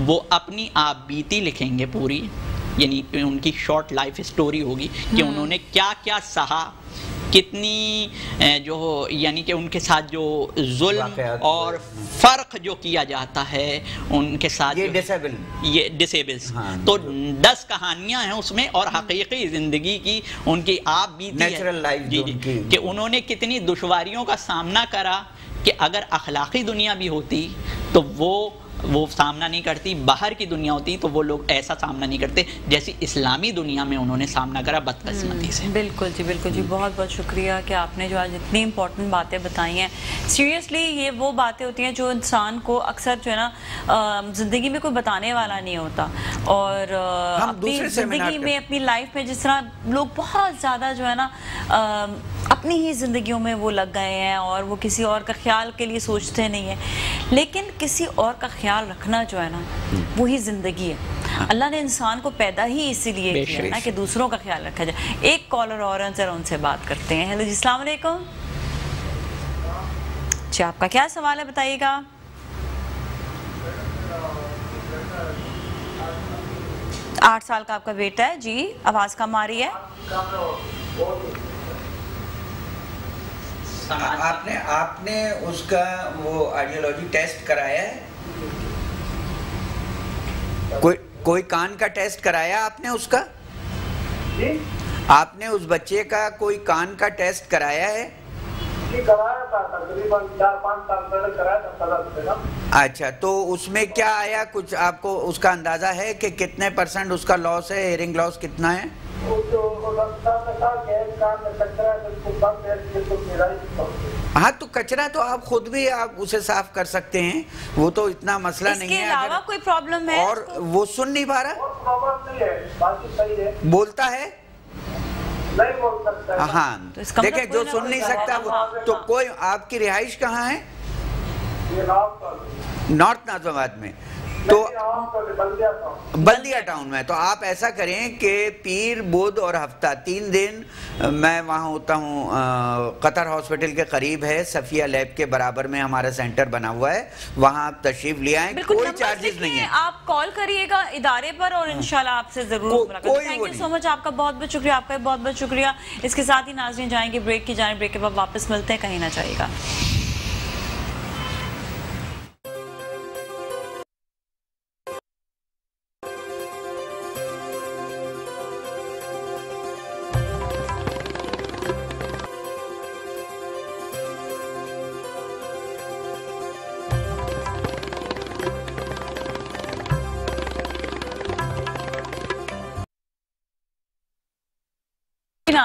Speaker 4: وہ اپنی آپ بیتی لکھیں گے پوری, یعنی ان کی شارٹ لائف سٹوری ہوگی کہ انہوں نے کیا کیا سہا, کتنی جو یعنی کہ ان کے ساتھ جو ظلم اور فرق جو کیا جاتا ہے ان کے ساتھ, یہ ڈسیبلز. تو 10 کہانیاں ہیں اس میں, اور حقیقی زندگی کی ان کی آپ بیتی ہے کہ انہوں نے کتنی دشواریوں کا سامنا کرا, کہ اگر اخلاقی دنیا بھی ہوتی تو وہ سامنا نہیں کرتی, باہر کی دنیا ہوتی تو وہ لوگ ایسا سامنا نہیں کرتے جیسی اسلامی دنیا میں انہوں نے سامنا کرا بدقسمتی سے.
Speaker 2: بالکل جی, بالکل جی, بہت بہت شکریہ کہ آپ نے جو آج اتنی امپورٹنٹ باتیں بتائی ہیں. سیریسلی یہ وہ باتیں ہوتی ہیں جو انسان کو اکثر جو ہے نا زندگی میں کوئی بتانے والا نہیں ہوتا, اور اپنی زندگی میں, اپنی لائف میں جس طرح لوگ بہت زیادہ جو ہے نا اپنی ہی زندگیوں میں وہ لگ گئے ہیں, اور وہ کسی اور کا خیال کے لیے سوچتے نہیں ہیں. لیکن کسی اور کا خیال رکھنا جو ہے نا وہی زندگی ہے. اللہ نے انسان کو پیدا ہی اسی لیے کیا نا کہ دوسروں کا خیال رکھا جائے. ایک کالر اور ہیں, ذرا ان سے بات کرتے ہیں. ہیلو جی, السلام علیکم جی, آپ کا کیا سوال ہے بتائیے گا. آٹھ سال کا آپ کا بیٹا ہے جی, آواز کم آ رہی ہے.
Speaker 3: آپ نے اس کا وہ آئیڈیالوجی ٹیسٹ کرایا ہے؟ کوئی کان کا ٹیسٹ کرایا آپ نے اس کا؟ آپ نے اس بچے کا کوئی کان کا ٹیسٹ کرایا ہے؟
Speaker 5: کرایا تھا, تقریباً 4-5 سال پہلے کرایا تھا.
Speaker 3: اچھا, تو اس میں کیا آیا, کچھ آپ کو اس کا اندازہ ہے کہ کتنے % اس کا لاس ہے, ہیئرنگ لاس کتنا ہے؟ ہاں, تو کچرا تو آپ خود بھی آپ اسے صاف کر سکتے ہیں, وہ تو اتنا مسئلہ نہیں ہے.
Speaker 2: اس کے علاوہ کوئی پرابلم ہے؟
Speaker 3: اور وہ سن نہیں پا رہا, بولتا ہے
Speaker 5: نہیں بول سکتا.
Speaker 3: ہاں, دیکھیں, جو سن نہیں سکتا تو کوئی, آپ کی رہائش کہاں ہے؟ نارتھ ناظم آباد میں, تو بلدیہ ٹاؤن میں. تو آپ ایسا کریں کہ پیر, بدھ اور ہفتہ 3 دن میں وہاں ہوتا ہوں. قطر ہاسپٹل کے قریب ہے, صفیہ لیب کے برابر میں ہمارا سینٹر بنا ہوا ہے, وہاں آپ تشریف لے آئیں. کوئی چارجز نہیں ہے,
Speaker 2: آپ کال کریے گا ادارے پر اور انشاءاللہ آپ سے ضرور ملاقات. تھینک یو سو مچ, آپ کا بہت بہت شکریہ, آپ کا بہت بہت شکریہ. اس کے ساتھ ہی ناظرین جائیں گے بریک کی جانب, بریک کے بعد واپس ملتے ہیں, کہیں نہ جائے گا.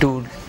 Speaker 6: 2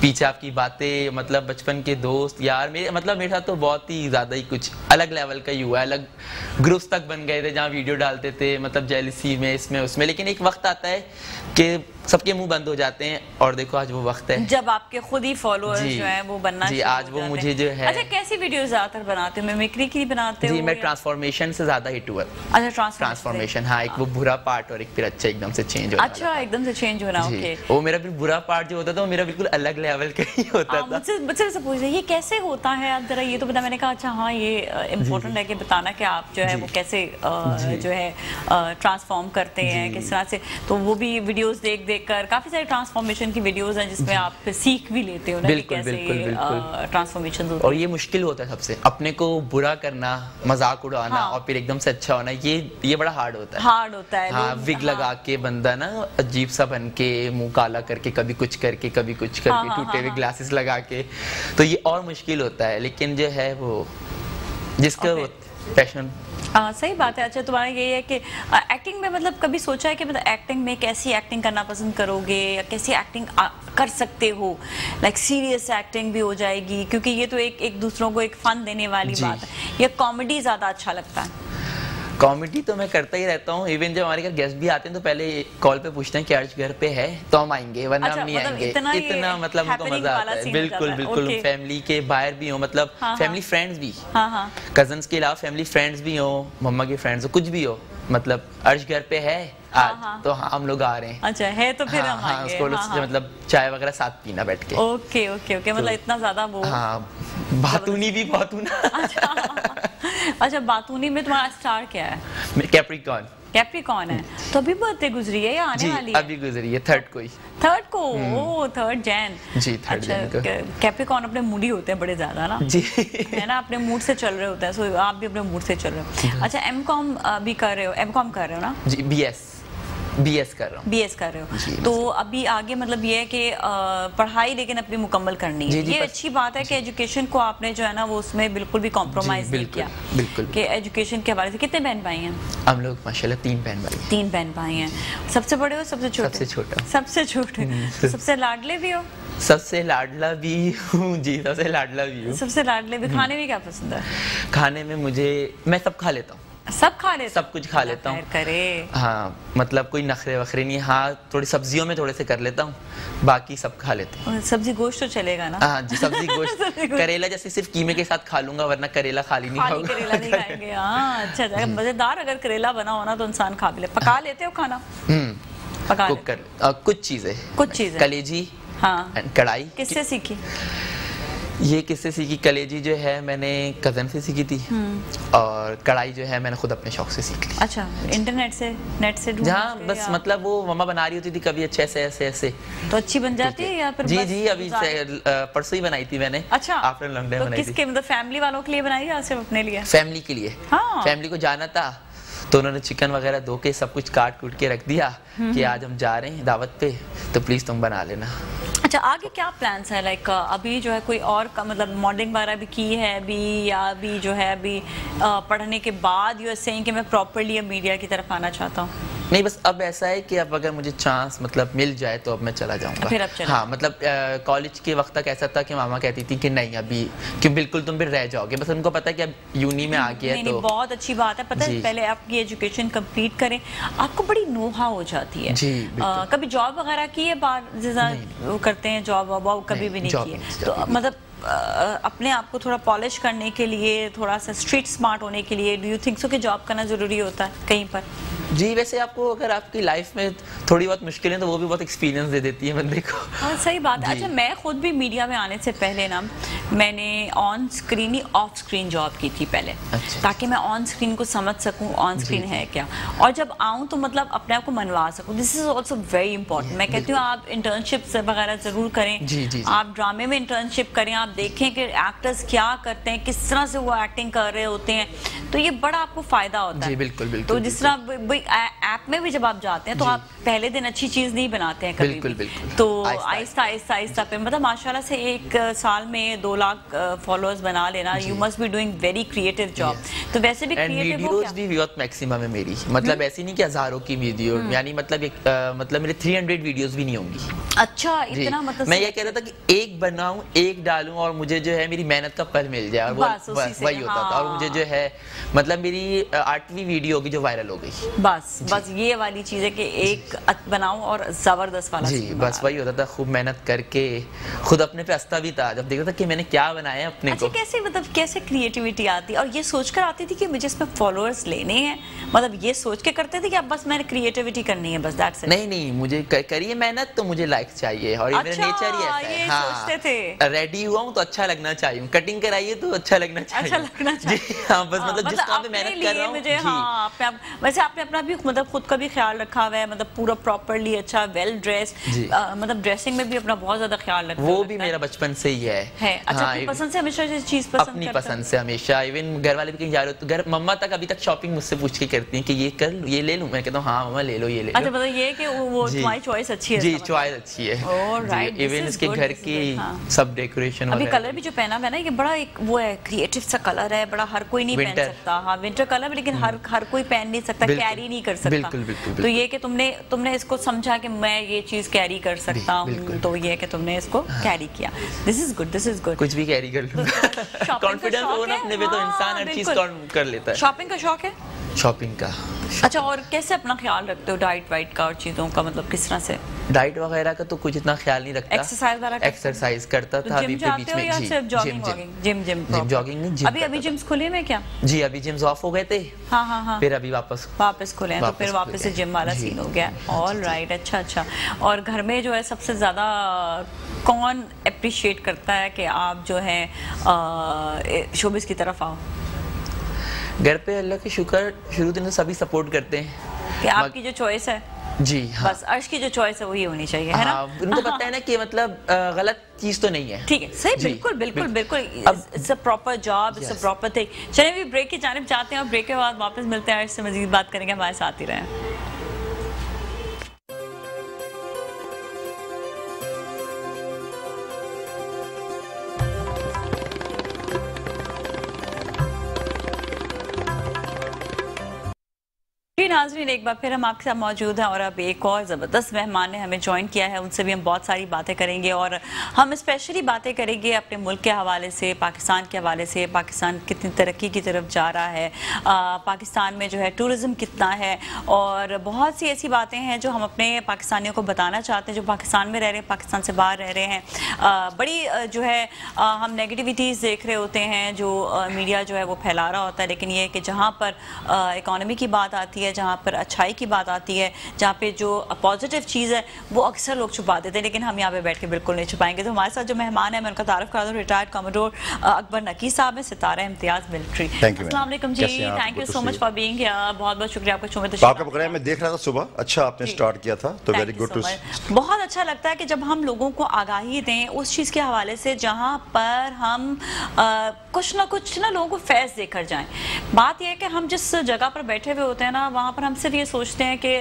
Speaker 6: پیچھے آپ کی باتیں, مطلب بچپن کے دوست یار میرے ساتھ تو بہت ہی زیادہ ہی کچھ الگ لیول کا ہی ہوا ہے. الگ گروپس تک بن گئے تھے جہاں ویڈیو ڈالتے تھے, مطلب جیلسی میں, اس میں اس میں. لیکن ایک وقت آتا ہے کہ سب کے منہ بند ہو جاتے ہیں, اور دیکھو آج وہ وقت ہے
Speaker 2: جب آپ کے خود ہی فالوورز جو ہیں وہ بننا
Speaker 6: جی, آج وہ مجھے جو ہے.
Speaker 2: اچھا, کیسی ویڈیوز زیادہ تر بناتے ہو؟ میمکری کی بناتے ہو؟
Speaker 6: جی, میں ٹرانسفارمیشن سے زیادہ ہٹ ہوا.
Speaker 2: اچھا,
Speaker 6: ٹرانسفارمیشن, ہاں, ایک وہ برا پارٹ اور ایک پھر اچھا ایک دم سے چینج ہونا.
Speaker 2: اچھا, ایک دم سے چینج ہونا. اوکے,
Speaker 6: وہ میرا پھر برا پارٹ جو ہوتا تھا وہ میرا بالکل الگ لیول کا ہی ہوتا تھا.
Speaker 2: مجھ سے پوچھ رہے یہ کیسے ہوتا ہے, آپ ذرا یہ تو بتا. میں نے کہا اچھا ہاں, یہ امپورٹنٹ ہے کہ بتانا کہ آپ جو ہے وہ کیسے جو ہے ٹرانسفارم کرتے ہیں, کس طرح سے. تو وہ بھی ویڈیوز دیکھ دیکھ کر کافی سارے ٹرانسفارمیشن کی ویڈیوز ہیں جس میں آپ سیکھ بھی لیتے ہو نا کہ کیسے ٹرانسفارمیشن ہوتی ہے.
Speaker 6: اور یہ مشکل ہوتا ہے سب سے, اپنے کو برا کرنا, مذاق اڑانا اور پھر ایک دم سے اچھا ہونا, یہ بڑا ہارڈ ہوتا ہے.
Speaker 2: ہارڈ ہوتا ہے.
Speaker 6: ہاں, وگ لگا کے بندہ نا عجیب سا بن کے, منہ کالا کر کے, کبھی کچھ کر کے, کبھی کچھ کر کے, ٹوٹے ہوئے گلاسز لگا کے, تو یہ اور مشکل ہوتا ہے. لیکن جو ہے وہ جس کا پیشن.
Speaker 2: صحیح بات ہے. اچھا, تمہارا یہی ہے کہ ایکٹنگ میں مطلب کبھی سوچا ہے کہ مطلب ایکٹنگ میں کیسی ایکٹنگ کرنا پسند کرو گے, یا کیسی ایکٹنگ کر سکتے ہو؟ لائک سیریس ایکٹنگ بھی ہو جائے گی, کیونکہ یہ تو ایک دوسروں کو ایک فن دینے والی بات ہے, یا کامیڈی زیادہ اچھا لگتا ہے؟
Speaker 6: کامیڈی تو میں کرتا ہی رہتا ہوں. ایون جب ہمارے گھر گیسٹ بھی آتے ہیں تو پہلے کال پہ پوچھتے ہیں کہ آج گھر پہ ہے تو ہم آئیں گے, ورنہ ہم نہیں آئیں گے. اتنا مطلب ان کو مزہ آتا ہے. بالکل بالکل. فیملی کے باہر بھی ہوں, مطلب فیملی فرینڈز بھی, کزنس کے علاوہ فیملی فرینڈز بھی ہوں, مما کے فرینڈز ہو, کچھ بھی ہو, مطلب ارش گھر پہ ہے آج تو ہم لوگ آ رہے ہیں.
Speaker 2: اچھا ہے تو پھر ہم آئیں گے.
Speaker 6: اس کو مطلب چائے وغیرہ ساتھ پینا بیٹھ کے.
Speaker 2: اوکے اوکے اوکے, مطلب اتنا زیادہ وہ.
Speaker 6: ہاں, باتونی بھی باتونا.
Speaker 2: اچھا, باتونی میں تمہارا اسٹار کیا ہے؟
Speaker 6: کیپریکارن.
Speaker 2: کیپریکارن ہے. تو ابھی برتھڈے گزری ہے یا آنے والی ہے؟
Speaker 6: ابھی گزری ہے, 3rd کو.
Speaker 2: 3rd کو, او 3rd جین.
Speaker 6: جی, 3rd جین کو.
Speaker 2: کیپریکارن اپنے موڈی ہوتے ہیں بڑے زیادہ نا.
Speaker 6: جی,
Speaker 2: ہے نا, اپنے موڈ سے چل رہے ہوتے ہیں. سو آپ بھی اپنے موڈ سے چل رہے ہو. اچھا, ایم کام بھی کر رہے ہو؟ ایم کام کر رہے ہو نا؟
Speaker 6: جی, بی ایس کر رہا ہوں.
Speaker 2: بی ایس کر رہے ہو. تو ابھی آگے مطلب یہ ہے کہ پڑھائی لیکن اپنی مکمل کرنی ہے. یہ اچھی بات ہے کہ ایجوکیشن کو آپ نے جو ہے نا وہ اس میں بالکل بھی کمپرومائز نہیں کیا.
Speaker 6: بالکل.
Speaker 2: کہ ایجوکیشن کے حوالے سے. کتنے بہن بھائی ہیں
Speaker 6: ہم لوگ؟ ماشاءاللہ 3 بہن بھائی.
Speaker 2: 3 بہن بھائی ہیں. سب سے بڑے ہو سب سے چھوٹے؟
Speaker 6: سب سے چھوٹا.
Speaker 2: سب سے چھوٹے. سب سے لاڈلے بھی ہو؟
Speaker 6: سب سے لاڈلا بھی ہوں. جی, سب سے لاڈلا بھی ہوں.
Speaker 2: سب سے لاڈلے بھی. کھانے میں کیا پسند ہے؟
Speaker 6: کھانے میں میں سب کھا لیتا ہوں.
Speaker 2: سب کھا لیتا ہوں؟
Speaker 6: سب کچھ کھا لیتا ہوں. ہاں, مطلب کوئی نخرے وخرے نہیں. ہاں, تھوڑی سبزیوں میں تھوڑے سے کر لیتا ہوں, باقی سب کھا لیتا ہوں.
Speaker 2: سبزی گوشت تو چلے گا نا؟
Speaker 6: ہاں جی, سبزی گوشت. کریلا جیسے صرف قیمے کے ساتھ کھا لوں گا, ورنہ کریلا خالی نہیں کھاؤں گا.
Speaker 2: کریلا نہیں کھائیں گے. ہاں, اچھا, مزیدار اگر کریلا بنا ہونا تو انسان کھا بھی لے. پکا لیتے ہو کھانا؟ پکا
Speaker 6: کچھ چیزیں. کلیجی.
Speaker 2: ہاں,
Speaker 6: کڑھائی.
Speaker 2: کس سے سیکھی
Speaker 6: یہ؟ کس سے سیکھی؟ کلیجی جو ہے میں نے کزن سے سیکھی تھی, اور کڑھائی جو ہے میں نے خود اپنے شوق سے سیکھ لی.
Speaker 2: اچھا, انٹرنیٹ سے, نیٹ سے ڈھونڈ؟
Speaker 6: جہاں بس مطلب وہ مما بنا رہی ہوتی تھی کبھی اچھے ایسے ایسے ایسے.
Speaker 2: تو اچھی بن جاتی ہے یا پھر؟
Speaker 6: جی, ابھی پرسوں ہی بنائی تھی میں نے.
Speaker 2: اچھا,
Speaker 6: آفٹر لانگ ٹائم بنائی تھی.
Speaker 2: کس کے مطلب فیملی والوں کے لیے بنائی یا صرف اپنے لیے؟
Speaker 6: فیملی کے لیے. فیملی کو جانا تھا تو انہوں نے چکن وغیرہ دھو کے سب کچھ کاٹ کوٹ کے رکھ دیا کہ آج ہم جا رہے ہیں دعوت پہ, تو پلیز تم بنا لینا.
Speaker 2: اچھا, آگے کیا پلانس ہے؟ لائک ابھی جو ہے کوئی اور مطلب ماڈلنگ وغیرہ بھی کی ہے ابھی, یا ابھی جو ہے ابھی پڑھنے کے بعد یو آر سیئنگ کہ میں پراپرلی اب میڈیا کی طرف آنا چاہتا ہوں؟
Speaker 6: نہیں, بس اب ایسا ہے کہ اب اگر مجھے چانس مطلب مل جائے تو اب میں چلا جاؤں گا.
Speaker 2: پھر اب چلا.
Speaker 6: ہاں, مطلب کالج کے وقت تک ایسا تھا کہ ماما کہتی تھی کہ نہیں ابھی, کہ بالکل تم پھر رہ جاؤ گے. بس ان کو پتا ہے کہ اب یونی میں آ گیا ہے تو
Speaker 2: بہت اچھی بات ہے. پتہ ہے, پہلے آپ کی ایجوکیشن کمپلیٹ کریں, آپ کو بڑی نوحہ ہو جاتی ہے. کبھی جاب وغیرہ کی ہے باہر جیسا کرتے ہیں جاب واب؟ کبھی بھی نہیں کی ہے. تو مطلب اپنے آپ کو تھوڑا پالش کرنے کے لیے, تھوڑا سا اسٹریٹ اسمارٹ ہونے کے لیے, ڈو یو تھنک سو کہ جاب کرنا ضروری ہوتا ہے کہیں پر؟
Speaker 6: جی, ویسے آپ کو اگر آپ کی لائف میں تھوڑی بہت مشکلیں تو وہ بھی بہت ایکسپیرینس دے دیتی ہے بندے کو.
Speaker 2: ہاں, صحیح بات ہے. اچھا, میں خود بھی میڈیا میں آنے سے پہلے نا میں نے on screen he of screen job کی تھی پہلے, تاکہ میں آن اسکرین کو سمجھ سکوں آن اسکرین ہے کیا, اور جب آؤں تو مطلب اپنے آپ کو منوا سکوں. دس از آلسو ویری امپورٹنٹ. میں کہتی ہوں آپ انٹرنشپ وغیرہ ضرور کریں, آپ ڈرامے میں انٹرنشپ کریں, آپ دیکھیں کہ ایکٹرز کیا کرتے ہیں, کس طرح سے وہ ایکٹنگ کر رہے ہوتے ہیں, تو یہ بڑا آپ کو فائدہ ہوتا ہے.
Speaker 6: بالکل بالکل.
Speaker 2: تو جس طرح ایپ میں بھی جب آپ جاتے ہیں تو آپ پہلے دن اچھی چیز نہیں بناتے ہیں کبھی بھی, تو آہستہ آہستہ پہ مطلب ماشاءاللہ سے 1 سال میں 2 لاکھ فالوورز بنا لینا, you must be doing very creative job. تو ویسے بھی کریٹو ہو کیا؟
Speaker 6: ویڈیوز بھی بہت میکسیمم ہے میری, مطلب ایسی نہیں کہ ہزاروں کی ویڈیو, یعنی مطلب میرے 300 ویڈیوز بھی نہیں ہوں گی.
Speaker 2: اچھا اتنا مطلب
Speaker 6: میں یہ کہہ رہا تھا کہ ایک بناؤں, ایک ڈالوں اور مجھے جو ہے میری محنت کا پھل مل جائے, اور وہی ہوتا تھا. اور مجھے جو ہے مطلب میری 8ویں ویڈیو ہوگی جو وائرل ہو گئی,
Speaker 2: بس یہ والی چیز ہے کہ ایک بناؤں اور زبردست والا.
Speaker 6: جی بس وہی ہوتا تھا, خوب محنت کر کے خود اپنے پہ ہنستا بھی تھا جب دیکھتا تھا کہ میں نے کیا بنایا ہے اپنے کو.
Speaker 2: کیسے مطلب کیسے کریٹیوٹی آتی, اور یہ سوچ کر آتی تھی کہ مجھے اس میں فالوورز لینے ہیں, مطلب یہ سوچ کے کرتے تھے کہ اب بس میں نے کریٹیوٹی کرنی ہے بس دیٹس اٹ؟
Speaker 6: نہیں مجھے کریے محنت تو مجھے لائک چاہیے, اور یہ میرا نیچر ہی ایسا ہے. ہاں ریڈی ہوا ہوں تو اچھا لگنا چاہیے, کٹنگ کرائیے تو اچھا لگنا چاہیے. ہاں بس مطلب جس کام پہ محنت کر رہا ہوں.
Speaker 2: ہاں ویسے آپ نے اپنا بھی مطلب خود کا بھی خیال رکھا ہوا ہے, مطلب پورا پراپرلی اچھا ویل ڈریسڈ, مطلب ڈریسنگ میں بھی اپنا بہت زیادہ خیال رکھا.
Speaker 6: وہ بھی میرا بچپن سے ہی ہے.
Speaker 2: اچھا اپنی پسند سے ہمیشہ چیز پسند
Speaker 6: اپنی پسند سے ہمیشہ, ایون گھر والے بھی کہیں جا رہے ہو تو مما تک ابھی تک شاپنگ مجھ سے پوچھ کے کرتی ہیں کہ یہ کر لوں, یہ لے لوں. میں کہتا ہوں ہاں مما لے لو, یہ لے لو.
Speaker 2: اچھا مطلب یہ کہ وہ تمہاری چوائس اچھی ہے.
Speaker 6: جی چوائس اچھی ہے, ایون اس کے گھر کی سب ڈیکوریشن.
Speaker 2: ابھی کلر بھی جو پہنا ہے نا یہ بڑا ایک وہ ہے کریٹو سا کلر ہے, بڑا ہر کوئی نہیں پہن سکتا. ہاں ونٹر کلر, لیکن ہر کوئی پہن نہیں سکتا, کیری نہیں کر سکتا. تو یہ کہ تم نے اس کو سمجھا کہ میں یہ چیز کیری کر سکتا ہوں, تو یہ کہ تم نے اس کو کیری کیا. This is good, this is good.
Speaker 6: کچھ بھی کیری کر لوں, کانفیڈنس ہو نا اپنے پہ تو انسان ہر چیز کر لیتا ہے.
Speaker 2: شاپنگ کا شوق ہے؟
Speaker 6: شاپنگ کا.
Speaker 2: اچھا اور کیسے اپنا خیال رکھتے ہو ڈائٹ وائٹ کا اور چیزوں کا, مطلب کس طرح سے؟
Speaker 6: ڈائٹ وغیرہ کا تو کچھ اتنا خیال نہیں رکھتا. ایکسرسائز کرتا تھا ابھی بیچ میں. جم جاگنگ نہیں,
Speaker 2: ابھی جمز کھلے میں کیا؟
Speaker 6: جی ابھی جمز آف ہو گئے تھے,
Speaker 2: ہاں
Speaker 6: پھر ابھی واپس
Speaker 2: کھلے ہیں, تو پھر واپس سے جم والا سین ہو گیا. آل رائٹ, اچھا. اور گھر میں جو ہے سب سے زیادہ کون اپریشیٹ کرتا ہے کہ آپ جو ہے شوبز کی طرف آؤ؟
Speaker 6: گھر پہ اللہ کے شکر شروع دن سبھی سپورٹ کرتے ہیں
Speaker 2: کہ آپ کی جو چوائس ہے,
Speaker 6: جی
Speaker 2: بس عرش کی جو چوائس ہے وہی ہونی چاہیے, ہے نا.
Speaker 6: ان کو پتہ ہے نا کہ مطلب غلط چیز تو نہیں ہے.
Speaker 2: ٹھیک ہے, صحیح, بالکل. It's a proper job, it's a proper thing. چلیں بھی بریک کی جانب جاتے ہیں, اور بریک کے بعد واپس ملتے ہیں, عرش سے مزید بات کریں گے. ہمارے ساتھ ہی رہیں. ناظرین ایک بار پھر ہم آپ کے ساتھ موجود ہیں, اور اب ایک اور زبردست مہمان نے ہمیں جوائن کیا ہے, ان سے بھی ہم بہت ساری باتیں کریں گے, اور ہم اسپیشلی باتیں کریں گے اپنے ملک کے حوالے سے, پاکستان کے حوالے سے. پاکستان کتنی ترقی کی طرف جا رہا ہے, پاکستان میں جو ہے ٹورزم کتنا ہے, اور بہت سی ایسی باتیں ہیں جو ہم اپنے پاکستانیوں کو بتانا چاہتے ہیں جو پاکستان میں رہ رہے ہیں, پاکستان سے باہر رہ رہے ہیں. بڑی جو ہے ہم نیگیٹیویٹیز دیکھ رہے ہوتے ہیں جو میڈیا جو ہے وہ پھیلا رہا ہوتا ہے, لیکن یہ کہ جہاں پر اکانومی کی بات آتی ہے, جہاں پر اچھائی کی بات آتی ہے, جہاں پہ جو پازیٹیو چیز ہے وہ اکثر لوگ چھپا دیتے ہیں, لیکن ہم یہاں پہ بیٹھ کے بالکل نہیں چھپائیں گے. تو ہمارے ساتھ جو مہمان ہیں میں ان کا تعارف کرا دوں. ریٹائرڈ کموڈور اکبر نقی صاحب ہیں, ستارہ امتیاز ملٹری. السلام علیکم جی, thank you so much for being here. بہت بہت شکریہ آپ کا شو میں تشریف.
Speaker 7: آپ کا پروگرام میں دیکھ رہا تھا صبح, اچھا آپ نے سٹارٹ کیا تھا, تو ویری گڈ.
Speaker 2: بہت اچھا لگتا ہے کہ جب ہم لوگوں کو آگاہی دیں اس چیز کے حوالے سے جہاں پر ہم کچھ نہ لوگوں کو فیض دے کر جائیں. بات یہ ہے کہ ہم جس جگہ پر بیٹھے ہوئے ہوتے ہیں نا, وہاں پر ہم صرف یہ سوچتے ہیں کہ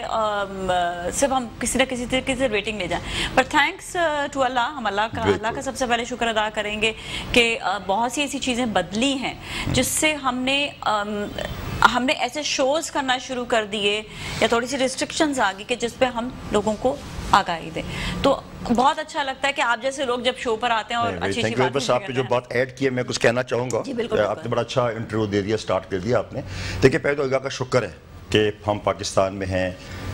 Speaker 2: صرف ہم کسی نہ کسی طریقے سے ریٹنگ لے جائیں, پر تھینکس ٹو اللہ, ہم اللہ کا سب سے پہلے شکر ادا کریں گے کہ بہت سی ایسی چیزیں بدلی ہیں جس سے ہم نے ایسے شوز کرنا شروع کر دیے, یا تھوڑی سی ریسٹرکشنز آ گئی کہ جس پہ ہم لوگوں کو آگاہی دیں. تو بہت اچھا لگتا ہے کہ آپ جیسے لوگ جب شو پر آتے ہیں اور اچھی بات کرتے ہیں.
Speaker 7: بس آپ نے جو بات ایڈ کی ہے میں کچھ کہنا چاہوں گا. آپ نے بڑا اچھا انٹرویو دے دیا, سٹارٹ کر دیا آپ نے. دیکھیں پہلے تو اللہ کا شکر ہے کہ ہم پاکستان میں ہیں,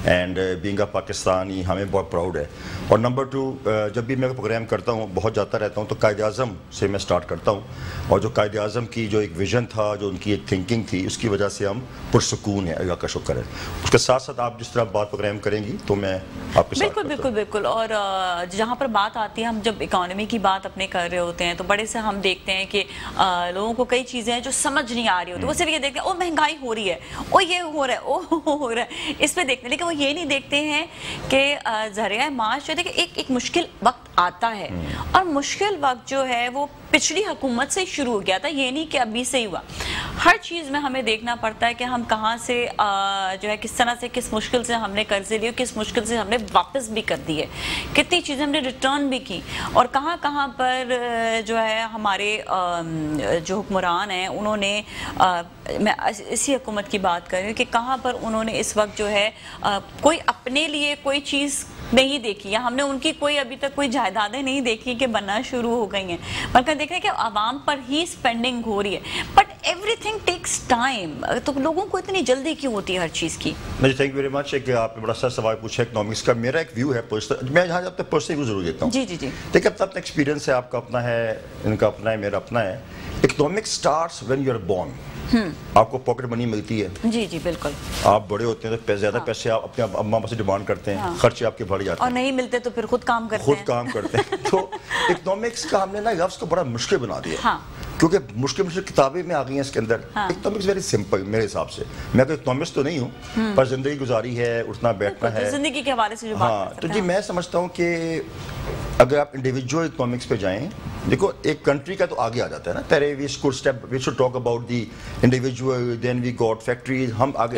Speaker 7: اینڈ بینگ اے پاکستانی ہمیں بہت پراؤڈ ہے. اور نمبر 2, جب بھی میں پروگرام کرتا ہوں, بہت جاتا رہتا ہوں, تو قائد اعظم سے میں سٹارٹ کرتا ہوں, اور جو قائد اعظم کی جو ایک ویژن تھا, جو ان کی ایک تھنکنگ تھی, اس کی وجہ سے ہم پرسکون ہیں, اللہ کا شکر ہے. اس کے ساتھ ساتھ آپ جس طرح بات پروگرام کریں گی تو میں آپ کے ساتھ.
Speaker 2: بالکل. اور جہاں پر بات آتی ہے, ہم جب اکانومی کی بات اپنے کر رہے ہوتے ہیں تو بڑے سے ہم دیکھتے ہیں کہ لوگوں کو کئی چیزیں ہیں جو سمجھ نہیں آ رہی ہوتی. وہ صرف یہ دیکھتے ہیں او مہنگائی ہو رہی ہے, او یہ ہو رہا ہے, او ہو رہا ہے, اس پہ دیکھتے ہیں, لیکن وہ وہ یہ نہیں دیکھتے ہیں کہ ذریعہ معاش جو ہے کہ ایک مشکل وقت آتا ہے، اور مشکل وقت جو ہے وہ پچھلی حکومت سے شروع ہو گیا تھا، یہ نہیں کہ ابھی سے ہی ہوا. ہر چیز میں ہمیں دیکھنا پڑتا ہے کہ ہم کہاں سے جو ہے کس طرح سے کس مشکل سے ہم نے قرضے لیے، کس مشکل سے ہم نے واپس بھی کر دی ہے، کتنی چیزیں ہم نے ریٹرن بھی کی، اور کہاں کہاں پر جو ہے ہمارے جو حکمران ہیں انہوں نے، میں اسی حکومت کی بات کر رہی ہوں کہ کہاں پر انہوں نے اس وقت جو ہے کوئی اپنے لیے کوئی چیز نہیں دیکھی، یا ہم نے ان کی کوئی ابھی تک کوئی جائیدادیں نہیں دیکھی کہ بننا شروع ہو گئی ہیں، بلکہ دیکھ رہے ہیں کہ عوام پر ہی سپینڈنگ ہو رہی ہے. But every thing takes time, تو لوگوں کو اتنی جلدی کیوں ہوتی ہے ہر چیز کی؟
Speaker 7: جی تھینک یو ویری مچ کہ آپ نے بڑا سا سوال پوچھا اکنامکس کا. میرا ایک ویو ہے میں یہاں جب تک پرسنل ویو ضرور دیتا ہوں.
Speaker 2: جی جی جی
Speaker 7: دیکھیں اب تک ایکسپیرینس ہے، آپ کا اپنا ہے، ان کا اپنا ہے، میرا اپنا ہے. Economics starts when you are born. آپ کو پاکٹ منی ملتی ہے،
Speaker 2: جی جی بالکل،
Speaker 7: آپ بڑے ہوتے ہیں تو زیادہ پیسے آپ اپنے اماں سے ڈیمانڈ کرتے ہیں، خرچے آپ کے بڑھ جاتے ہیں،
Speaker 2: اور نہیں ملتے تو پھر خود کام کرتے ہیں.
Speaker 7: تو اکنامکس کا ہم نے نا لفظ کو بڑا مشکل بنا دیا، کیونکہ مشکل کتابیں میں آ گئی ہیں اس کے اندر. اکنامکس ویری سمپل میرے حساب سے. میں کوئی اکنامکس تو نہیں ہوں، پر زندگی گزاری ہے، اٹھنا بیٹھنا ہے،
Speaker 2: زندگی کے حوالے سے جو بات کرتے ہیں.
Speaker 7: تو جی میں سمجھتا ہوں کہ اگر آپ انڈیویجول اکنامکس پہ جائیں، دیکھو ایک کنٹری کا تو آگے آ جاتا ہے نا، پہلے we should talk about the individual, then we got factories, ہم آگے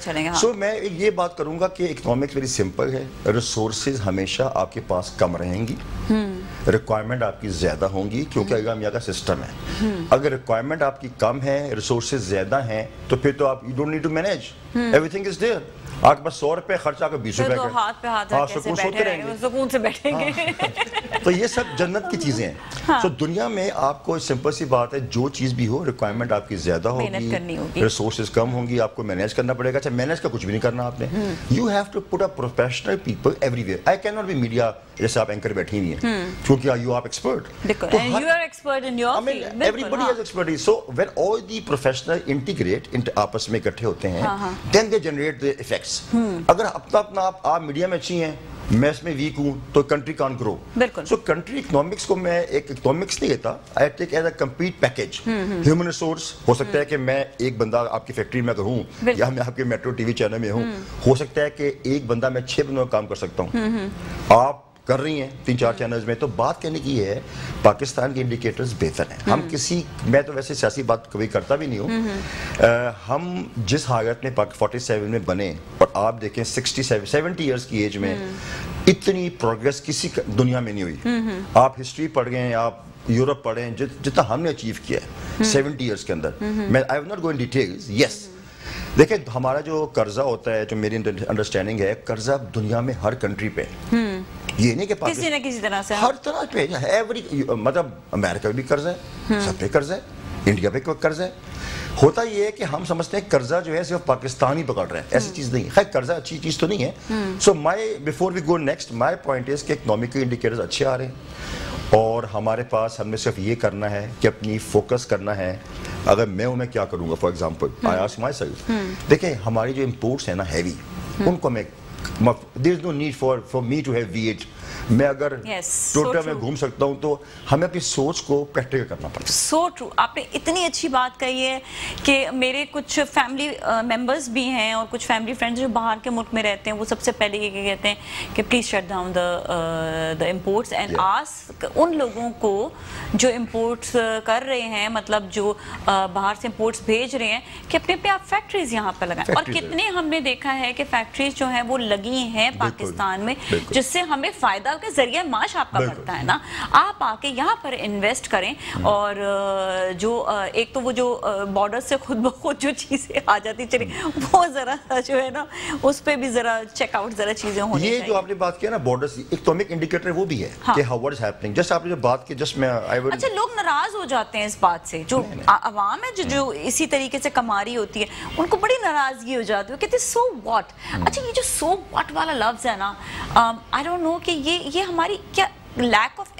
Speaker 2: چلیں گے.
Speaker 7: سو میں یہ بات کروں گا کہ اکنامکس ویری سمپل ہے. ریسورسز ہمیشہ آپ کے پاس کم رہیں گی، ریکوائرمنٹ آپ کی زیادہ ہوں گی، کیونکہ اگام کا سسٹم ہے. اگر ریکوائرمنٹ آپ کی کم ہے، ریسورسز زیادہ ہیں، تو پھر تو آپ you don't need to manage, everything is there. آپ کے پاس 100 روپے خرچہ کا 20 روپے کا،
Speaker 2: ہاتھ پہ ہاتھ رکھ کے بیٹھے رہیں گے، سکون سے بیٹھیں گے.
Speaker 7: تو یہ سب جنت کی چیزیں ہیں. تو دنیا میں آپ کو سمپل سی بات ہے، جو چیز بھی ہو ریکوائرمنٹ آپ کی زیادہ ہوگی، ریسورسز کم ہوں گی، آپ کو مینیج کرنا پڑے گا. اچھا مینیج کا کچھ بھی نہیں کرنا آپ نے. You have to put a professional people everywhere. I can not be media جیسے آپ اینکر بیٹھی ہوئی ہیں، کیونکہ you are expert, everybody has expertise. So when all the professional integrate آپس میں اکٹھے ہوتے ہیں، دین دے جنریٹ دی ایفیکٹس. اگر اپنا آپ میڈیا میں اچھی ہیں، میں اس میں ویک ہوں، تو کنٹری کان گرو. سو کنٹری اکنامکس کو میں ایک اکنامکس نہیں لیتا، I take as a complete package. Human resource ہو سکتا ہے کہ میں ایک بندہ آپ کی فیکٹری میں اگر ہوں، یا میں آپ کے میٹرو ٹی وی چینل میں ہوں، ہو سکتا ہے کہ ایک بندہ میں 6 بندوں کا کام کر سکتا ہوں. آپ کر رہی ہیں 3-4 چینلز میں. تو بات کہنے کی یہ ہے پاکستان کے انڈیکیٹرز بہتر ہیں. ہم میں تو ویسے سیاسی بات کبھی کرتا بھی نہیں ہوں. ہم جس حالت میں 47 میں بنے، اور آپ دیکھیں 70 ایئرس کی ایج میں اتنی پروگریس کسی دنیا میں نہیں ہوئی. آپ ہسٹری پڑھ گئے، آپ یورپ پڑھیں، جتنا ہم نے اچیو کیا ہے 70 ایئرس کے اندر. میں آئی will not go in details. یس دیکھیں ہمارا جو قرضہ ہوتا ہے، جو میری انڈرسٹینڈنگ ہے، قرضہ دنیا میں ہر کنٹری پہ، یہ نہیں کہ
Speaker 2: کسی نہ کسی طرح سے
Speaker 7: ہر طرح پہ، مطلب امریکہ بھی قرض ہے، سب پہ قرض ہے، انڈیا پہ قرض ہے. ہوتا یہ ہے کہ ہم سمجھتے ہیں قرضہ جو ہے صرف پاکستان ہی پکڑ رہا ہے، ایسی چیز نہیں. خیر قرضہ اچھی چیز تو نہیں ہے. So before we go next, my point is کہ اکنامکل انڈیکیٹرز اچھے آ رہے ہیں، اور ہمارے پاس ہم نے صرف یہ کرنا ہے کہ اپنی فوکس کرنا ہے. اگر میں کیا کروں گا، for example I ask myself, دیکھیں ہماری جو امپورٹس ہیں نا ہیوی، ان کو میں there is no need for me to have V8. میں اگر ٹوٹل میں گھوم سکتا ہوں، تو ہمیں اپنی سوچ کو پریکٹیکل کرنا پڑتا ہے.
Speaker 2: So true. آپ نے اتنی اچھی بات کہی ہے کہ میرے کچھ فیملی ممبرز بھی ہیں اور کچھ فیملی فرینڈز جو باہر کے ملک میں رہتے ہیں، وہ سب سے پہلے یہ کہتے ہیں کہ please shut down the imports and ask ان لوگوں کو جو امپورٹس کر رہے ہیں، مطلب جو باہر سے امپورٹس بھیج رہے ہیں، کہ اپنے پہ آپ فیکٹریز یہاں پہ لگائیں. اور کتنے ہم نے دیکھا ہے کہ فیکٹریز جو ہیں وہ لگی ہیں پاکستان میں، جس سے ہمیں فائدہ کے ذریعہ معاش آپ کا بڑھتا ہے نا. آپ آ کے یہاں پر انویسٹ کریں، اور جو ایک تو وہ جو بارڈر سے خود بخود جو چیزیں آ جاتی چلی، وہ ذرا جو ہے نا اس پہ بھی ذرا چیک آؤٹ ذرا چیزیں ہونی چاہیے.
Speaker 7: یہ جو آپ نے بات کیا نا بارڈر سے، اکنامک انڈیکیٹر وہ بھی ہے کہ how what is happening. Just آپ نے جو بات کی، جسٹ میں
Speaker 2: اچھا لوگ ناراض ہو جاتے ہیں اس بات سے، جو عوام ہے جو اسی طریقے سے کما رہی ہوتی ہے، ان کو بڑی ناراضگی ہو جاتی ہے، کہتے ہیں سو واٹ. اچھا یہ جو سو واٹ والا لفظ ہے نا، آئی ڈونٹ نو کہ یہ ہماری کیا lack of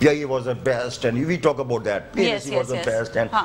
Speaker 7: PIA was the best and we talk about that. PLC was the best and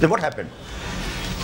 Speaker 7: Then what happened?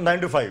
Speaker 7: 9 to 5,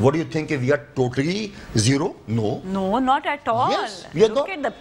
Speaker 7: What do you think? We are totally zero? No. No,
Speaker 2: not at all.
Speaker 7: Yes,
Speaker 2: look at the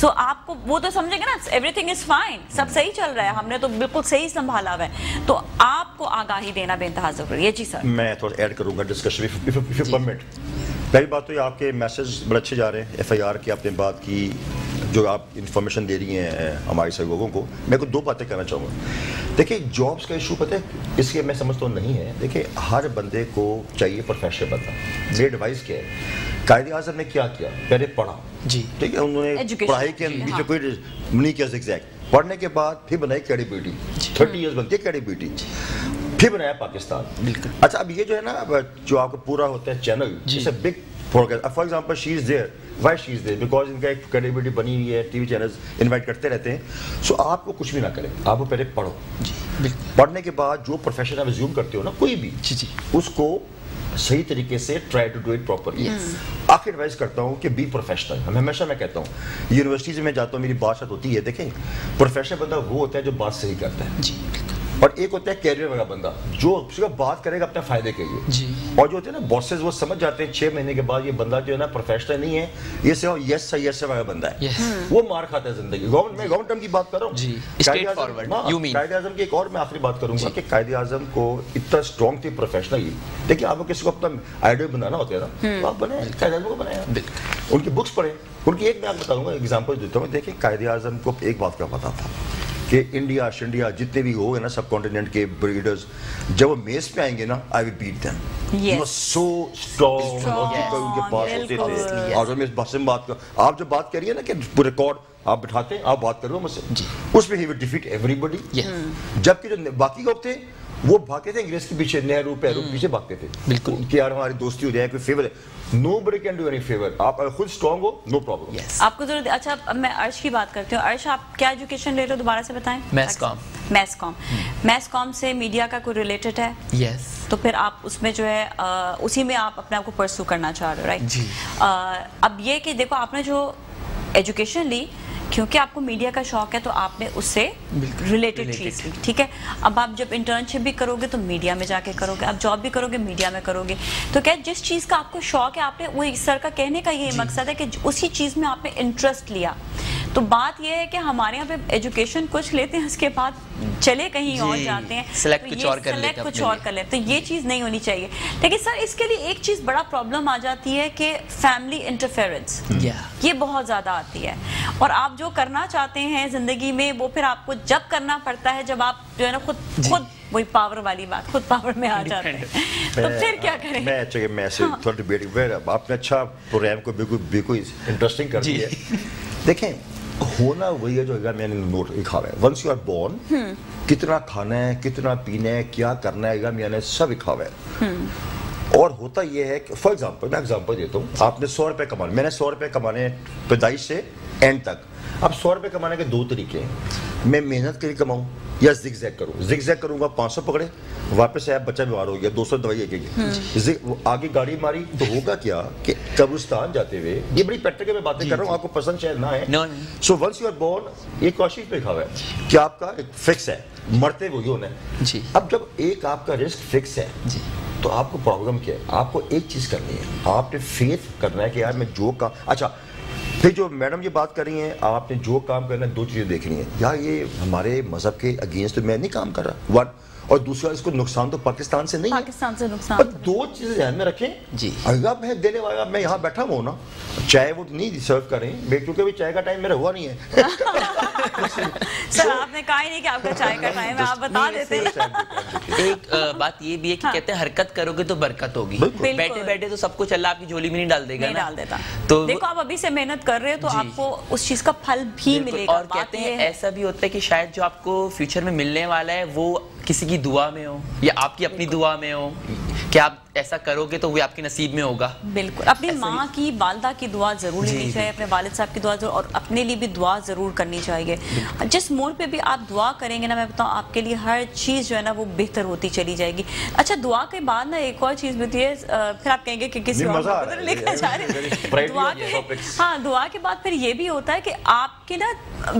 Speaker 2: سو آپ کو وہ تو سمجھیں گے نا every thing is fine, سب صحیح چل رہا ہے, ہم نے تو بالکل صحیح سنبھالا ہوا ہے. تو آپ کو آگاہی دینا بے انتہا ضروری ہے. جی سر,
Speaker 7: میں تھوڑا ایڈ کروں گا ڈسکشن اف یو پرمٹ. پہلی بات تو یہ آپ کے میسج بڑے اچھے جا رہے ہیں, ایف آئی آر کی آپ نے بات کی, جو آپ انفارمیشن دے رہی ہیں ہمارے سارے لوگوں کو. میں کو 2 باتیں کہنا چاہوں گا. دیکھیں جابس کا ایشو پتہ ہے اس کے میں سمجھتا ہوں نہیں ہے. دیکھیں ہر بندے کو چاہیے پروفیشنل بننا. میری ایڈوائس کیا ہے, قائد اعظم نے کیا کیا, پہلے پڑھا,
Speaker 6: جی
Speaker 7: ٹھیک ہے, انہوں نے پڑھائی کے بیچ کوئی نہیں کیا زگزیگ, پڑھنے کے بعد پھر بنائی کریڈیبلٹی, 30 ایئرس بنتی ہے کریڈیبلٹی, پھر بنایا پاکستان. بالکل. اچھا اب یہ جو ہے نا جو آپ کو پورا ہوتا ہے channel, it's a big for example she is there, why she is there, because ان کا ایک کریڈیبلٹی بنی ہوئی ہے, ٹی وی چینلز انوائٹ کرتے رہتے ہیں. سو آپ کو کچھ بھی نہ کریں, آپ کو پہلے پڑھو. پڑھنے کے بعد جو پروفیشن آپ ریزیوم کرتے ہو نا کوئی بھی, اس کو صحیح طریقے سے try to do it properly. آخر ایڈوائز کرتا ہوں کہ بی پروفیشنل. ہمیشہ میں کہتا ہوں یونیورسٹی سے میں جاتا ہوں, میری بات شاید ہوتی ہے, دیکھیں پروفیشنل بندہ وہ ہوتا ہے جو بات صحیح کرتا ہے, اور ایک ہوتا ہے کیریئر والا بندہ جو صرف بات کرے گا اپنے فائدے کے لیے. اور جو ہوتے ہیں نا باسز, وہ سمجھ جاتے ہیں 6 مہینے کے بعد یہ بندہ جو ہے نا پروفیشنل نہیں ہے, یہ صرف یس سے یس سے والا بندہ ہے, وہ مار کھاتا ہے زندگی. میں گورنمنٹ ٹرم کی بات کر رہا ہوں. قائد اعظم کی ایک اور میں آخری بات کروں گا کہ قائد اعظم کو اتنا اسٹرانگ تھی پروفیشنلی. دیکھیں آپ کو کسی کو اپنا آئیڈیا بنانا ہوتا ہے نا, تو آپ بنائیں, قائد اعظم کو بنایا, ان کی بکس پڑھیں. ان کی ایک میں آپ بتاؤں گا ایگزامپل دیتا ہوں. دیکھیں قائد اعظم کو ایک بات کا پتا تھا کہ انڈیا شنڈیا جتنے بھی ہو گئے نا سب کانٹیننٹ کے بریڈرز, جب وہ میز پہ آئیں گے نا, I will beat them. He was so strong. ان کے پاس ہوتے تھے. اور میں اس بات سے بات کر, آپ جب بات کریے نا کہ ریکارڈ آپ بٹھاتے ہیں, آپ بات کرو مجھ سے, اس میں he will defeat everybody. جبکہ جو باقی لوگ تھے وہ بھاگتے تھے انگریز کے پیچھے, نہرو پیرو پیچھے بھاگتے تھے. بالکل کہ یار ہماری دوستی ہو جائے, کوئی فیور ہے. Nobody can do any favor. آپ خود اسٹرانگ ہو, نو پرابلم.
Speaker 2: آپ کو ضرورت. اچھا اب میں عرش کی بات کرتی ہوں. عرش آپ کیا ایجوکیشن لے رہے ہو, دوبارہ سے بتائیں. میس کام. میس کام. میس کام سے میڈیا کا کوئی ریلیٹڈ ہے؟ یس. تو پھر آپ اس میں جو ہے اسی میں آپ اپنے آپ کو پرسو کرنا چاہ رہے ہو, رائٹ؟ جی. اب یہ کہ دیکھو آپ نے جو ایجوکیشن لی, کیونکہ آپ کو میڈیا کا شوق ہے تو آپ نے اس سے ریلیٹڈ چیز لی, ٹھیک ہے. اب آپ جب انٹرنشپ بھی کرو گے تو میڈیا میں جا کے کرو گے, اب جاب بھی کرو گے میڈیا میں کرو گے. تو کیا جس چیز کا آپ کو شوق ہے, آپ نے وہ سر کا کہنے کا یہی مقصد ہے کہ اسی چیز میں آپ نے انٹرسٹ لیا. تو بات یہ ہے کہ ہمارے یہاں پہ ایجوکیشن کچھ لیتے ہیں, اس کے بعد چلے کہیں اور جاتے ہیں, سلیکٹ کچھ اور کر لیتے. تو یہ چیز نہیں ہونی چاہیے. لیکن سر اس کے لیے ایک چیز بڑا پرابلم آ جاتی ہے کہ فیملی انٹرفیئرنس, یہ بہت زیادہ آتی ہے. اور آپ جو کرنا چاہتے ہیں زندگی میں وہ پھر آپ کو جب کرنا پڑتا ہے جب آپ جو ہے نا خود وہی پاور والی بات, خود پاور میں آ جاتے ہیں, تو پھر کیا کریں.
Speaker 7: میں تھوڑا ڈیبیٹ, آپ نے اچھا پروگرام کو بالکل انٹرسٹنگ کر دیا. دیکھیں ہونا وہی ہے جو میں نے نوٹ لکھا ہوا ہے. ونس یو آر بورن, کتنا کھانا ہے, کتنا پینا ہے, کیا کرنا ہے, میں نے سب لکھا ہوا ہے. اور ہوتا یہ ہے کہ فار ایگزامپل میں ایگزامپل دیتا ہوں, آپ نے 100 روپے کمانے, میں نے 100 روپے کمانے پیدائش سے اینڈ تک. اب 100 روپے کمانے کے 2 طریقے ہیں, میں محنت کے لیے کماؤں یا زگ زیگ کروں. زگ زیگ کروں گا 500 پکڑے, واپس آیا بچہ بیمار ہو گیا, 200 دوائی کے لیے آگے گاڑی ماری, تو ہوگا کیا کہ قبرستان جاتے ہوئے, یہ بڑی پریکٹیکل میں باتیں کر رہا ہوں, آپ کو پسند شاید نہ ہے. So once you are born, ایک کوشش پہ لکھا ہوا ہے کہ آپ کا ایک فکس ہے, مرتے وہی ہونا ہے. اب جب ایک آپ کا رسک فکس ہے تو آپ کو پرابلم کیا ہے, آپ کو ایک چیز کرنی ہے, آپ نے فیتھ کرنا ہے کہ یار میں جو کام. اچھا پھر جو میڈم یہ بات کر رہی ہیں, آپ نے جو کام کرنا ہے 2 چیزیں دیکھنی ہے, یار یہ ہمارے مذہب کے اگینسٹ میں نہیں کام کر رہا, 1, اور دوسرا اس کو نقصان تو پاکستان سے نہیں ہے,
Speaker 2: پاکستان سے نقصان.
Speaker 7: 2 چیزیں ذہن میں رکھیں. جی اللہ میں دینے والا, میں یہاں بیٹھا ہوں نا, چائے وہ نہیں سرو کریں کیونکہ چائے کا ٹائم میرا ہوا نہیں ہے.
Speaker 2: سر آپ نے کہا ہی نہیں کہ آپ کا چائے کا ٹائم ہے, آپ بتا دیتے ہیں.
Speaker 6: ایک بات یہ بھی ہے کہ کہتے ہیں حرکت کرو گے تو برکت ہوگی, بیٹھے بیٹھے تو سب کچھ اللہ آپ کی جھولی میں نہیں ڈال دے گا, نہیں ڈال دیتا. تو دیکھو
Speaker 2: آپ ابھی سے محنت کر رہے ہو تو آپ کو اس چیز کا پھل بھی ملے گا.
Speaker 6: اور کہتے ہیں ایسا بھی ہوتا ہے کہ شاید جو آپ کو فیوچر میں ملنے والا ہے وہ کسی کی دعا میں ہو یا آپ کی اپنی دعا میں ہو, کہ آپ ایسا کرو گے تو وہ آپ کے نصیب میں ہوگا.
Speaker 2: بالکل. اپنی ماں کی, والدہ کی دعا ضرور لینی چاہیے, اپنے والد صاحب کی دعا ضرور, اور اپنے لیے بھی دعا ضرور کرنی چاہیے. جس موڑ پہ بھی آپ دعا کریں گے نا, میں بتاؤں آپ کے لیے ہر چیز جو ہے نا وہ بہتر ہوتی چلی جائے گی. اچھا دعا کے بعد نا ایک اور چیز بھی ہوتی ہے, پھر آپ کہیں گے کہ کسی اور لے کر جا رہے ہیں. ہاں دعا کے بعد پھر یہ بھی ہوتا ہے کہ آپ کے نا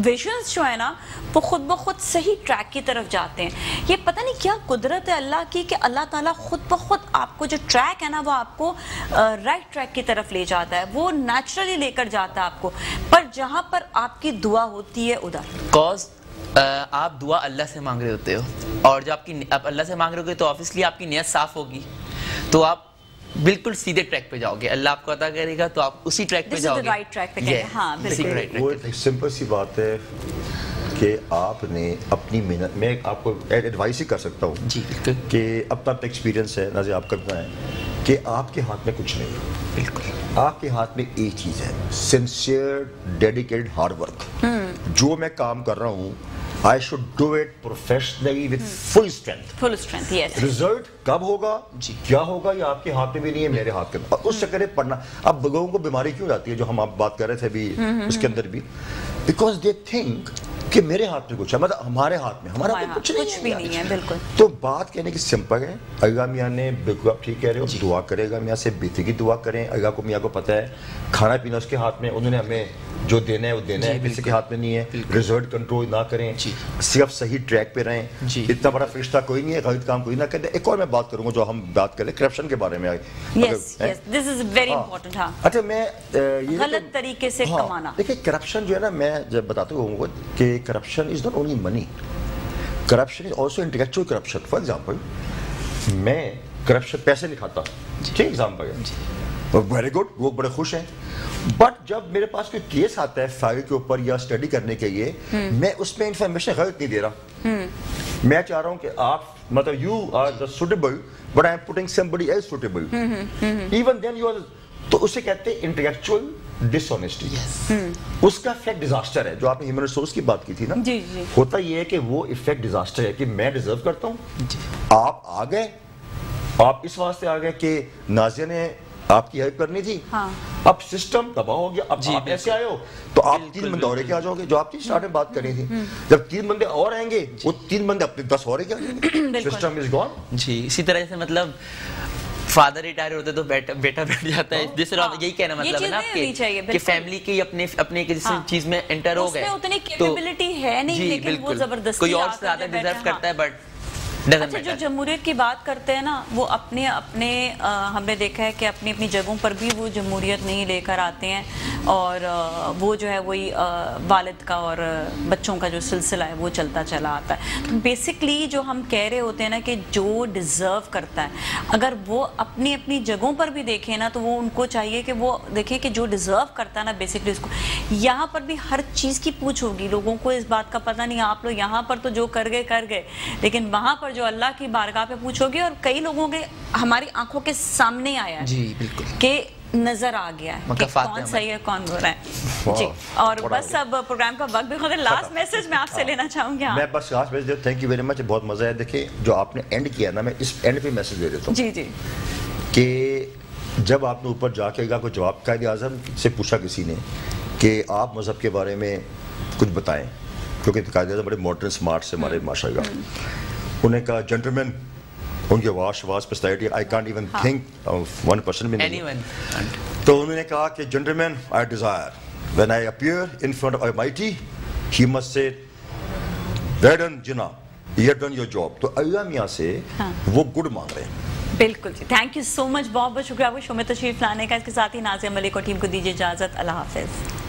Speaker 2: ویژنز جو ہے نا وہ خود بخود صحیح ٹریک کی طرف جاتے ہیں. یہ پتہ نہیں کیا قدرت ہے اللہ کی کہ اللہ تعالیٰ خود بخود آپ کو کو جو ٹریک ہے نا وہ آپ کو رائٹ ٹریک کی طرف لے جاتا ہے, وہ نیچرلی لے کر جاتا ہے آپ کو. پر جہاں پر آپ کی دعا ہوتی ہے ادھر,
Speaker 6: کاز آپ دعا اللہ سے مانگ رہے ہوتے ہو, اور جب آپ اللہ سے مانگ رہے ہوگے تو آبویسلی آپ کی نیت صاف ہوگی, تو آپ بالکل سیدھے ٹریک پہ جاؤ گے, اللہ آپ کو عطا کرے گا تو آپ اسی ٹریک پہ جاؤ گے.
Speaker 2: ہاں بالکل,
Speaker 7: وہ ایک سمپل سی بات ہے کہ آپ نے اپنی محنت, میں آپ کو ایڈوائس ہی کر سکتا ہوں
Speaker 6: جی بالکل,
Speaker 7: کہ اب تک ایکسپیرینس ہے نازیہ آپ کرنا ہے کہ آپ کے ہاتھ میں کچھ نہیں ہے.
Speaker 6: بالکل
Speaker 7: آپ کے ہاتھ میں ایک چیز ہے, سنسیئر ڈیڈیکیٹڈ ہارڈ ورک. جو میں کام کر رہا ہوں I should do it professionally with full strength.
Speaker 2: Full strength, yes.
Speaker 7: Result کب ہوگا, کیا ہوگا, یہ آپ کے ہاتھ میں بھی نہیں ہے, میرے ہاتھ میں. اور اس چکر میں پڑھنا, اب لوگوں کو بیماری کیوں جاتی ہے جو ہم آپ بات کر رہے تھے ابھی اس کے اندر بھی, بیکاز دے تھنک کہ میرے ہاتھ میں کچھ ہے, مطلب ہمارے ہاتھ میں, ہمارا کچھ
Speaker 2: بھی نہیں ہے. بالکل,
Speaker 7: تو بات کہنے کی سمپل ہے. عائگہ میاں نے بالکل آپ ٹھیک کہہ رہے ہو, دعا کرے گا میاں سے بہتری کی دعا کریں. عائگہ کو میاں کو پتہ ہے کھانا پینا اس کے ہاتھ میں, انہوں نے ہمیں جو دینا ہے وہ دینا ہے, کسی کے ہاتھ میں نہیں ہے. ریزلٹ کنٹرول نہ کریں, صرف صحیح ٹریک پہ رہیں. اتنا بڑا فرشتہ کوئی نہیں ہے, غلط کام کوئی نہ کرے. ایک اور میں بات کروں گا جو ہم بات کریں کرپشن کے بارے میں. اچھا, میں
Speaker 2: غلط طریقے سے کمانا,
Speaker 7: دیکھیں کرپشن جو ہے نا, میں جب بتاتا ہوں کہ corruption is not only money, corruption is also intellectual corruption. For example, میں کرپشن پیسے نہیں کھاتا, ٹھیک ایگزامپل ہے, ویری گڈ, لوگ بڑے خوش ہیں. بٹ جب میرے پاس کوئی کیس آتا ہے فائل کے اوپر یا اسٹڈی کرنے کے لیے, میں اس میں انفارمیشن غلط نہیں دے رہا. میں چاہ رہا ہوں کہ آپ مطلب you are the suitable but I am putting somebody else suitable. Even then you are, تو اسے کہتے ہیں انٹلیکچوئل ڈس آنیسٹی. اس کا افیکٹ ڈیزاسٹر ہے. جو آپ نے ہیومن ریسورس کی بات کی تھی نا, ہوتا یہ ہے کہ وہ افیکٹ ڈیزاسٹر ہے کہ میں ڈیزرو کرتا ہوں. آپ آ گئے, آپ اس واسطے آ گئے کہ نازیہ نے آپ کی ہیلپ کرنی تھی, اب سسٹم تباہ ہو گیا, اب آپ ایسے آئے ہو تو آپ 3 بندے اور کے آ جاؤ گے, جو آپ کی اسٹارٹ میں بات کرنی تھی. جب 3 بندے اور آئیں گے, وہ 3 بندے اپنے 10 اور کے آ جائیں گے, سسٹم از گون.
Speaker 6: جی اسی طرح سے مطلب فادر ریٹائر ہوتے تو بیٹا بیٹھ جاتا ہے, جس طرح یہی کہنا مطلب ہے نا آپ کہ فیملی کی اپنے کسی چیز میں انٹر ہو گئے,
Speaker 2: اتنی کیپیبلٹی ہے نہیں, لیکن وہ زبردستی
Speaker 6: کوئی اور سے زیادہ ڈیزرو کرتا ہے. بٹ
Speaker 2: اچھا, جو جمہوریت کی بات کرتے ہیں نا, وہ اپنے ہم نے دیکھا ہے کہ اپنی جگہوں پر بھی وہ جمہوریت نہیں لے کر آتے ہیں, اور وہ جو ہے وہی والد کا اور بچوں کا جو سلسلہ ہے وہ چلتا چلا آتا ہے. بیسکلی جو ہم کہہ رہے ہوتے ہیں نا کہ جو ڈیزرو کرتا ہے, اگر وہ اپنی جگہوں پر بھی دیکھیں نا, تو وہ ان کو چاہیے کہ وہ دیکھیں کہ جو ڈیزرو کرتا ہے نا بیسکلی اس کو. یہاں پر بھی ہر چیز کی پوچھ ہوگی, لوگوں کو اس بات کا پتہ نہیں. آپ لوگ یہاں پر تو جو کر گئے, لیکن وہاں پر جو اللہ کی بارگاہ پہ پوچھو گے, اور کئی لوگوں کے ہماری آنکھوں کے سامنے آیا ہے
Speaker 6: جی بالکل
Speaker 2: کہ نظر آ گیا ہے کہ کون صحیح ہے کون برا ہے. جی, اور بس اب پروگرام کا وقت بھی خود ہے. لاسٹ میسج میں آپ سے لینا چاہوں گی.
Speaker 7: میں بس last message, thank you very much, بہت مزہ ہے. دیکھیں جو آپ نے اینڈ کیا نا, میں اس اینڈ پہ میسج دے دیتا ہوں.
Speaker 2: جی جی,
Speaker 7: کہ جب آپ نے اوپر جا کے گا کوئی جواب قائد اعظم سے پوچھا کسی نے کہ آپ مذہب کے بارے میں کچھ بتائیں, کیونکہ قائد اعظم بڑے ماڈرن اسمارٹ سے ہمارے ماشاء اللہ, انہیں کہا جنٹلمین, ان کی آواز personality I can't even think of one person بھی نہیں. تو انہوں نے کہا کہ gentleman, I desire when I appear in front of Almighty, he must say well done Jinnah, you have done your job. تو عائگہ میاں سے وہ گڈ مانگ رہے ہیں.
Speaker 2: بالکل جی, تھینک یو سو مچ, بہت بہت شکریہ آپ کو شو میں تشریف لانے کا. اس کے ساتھ ہی نازیہ ملک اور ٹیم کو دیجیے اجازت. اللہ حافظ.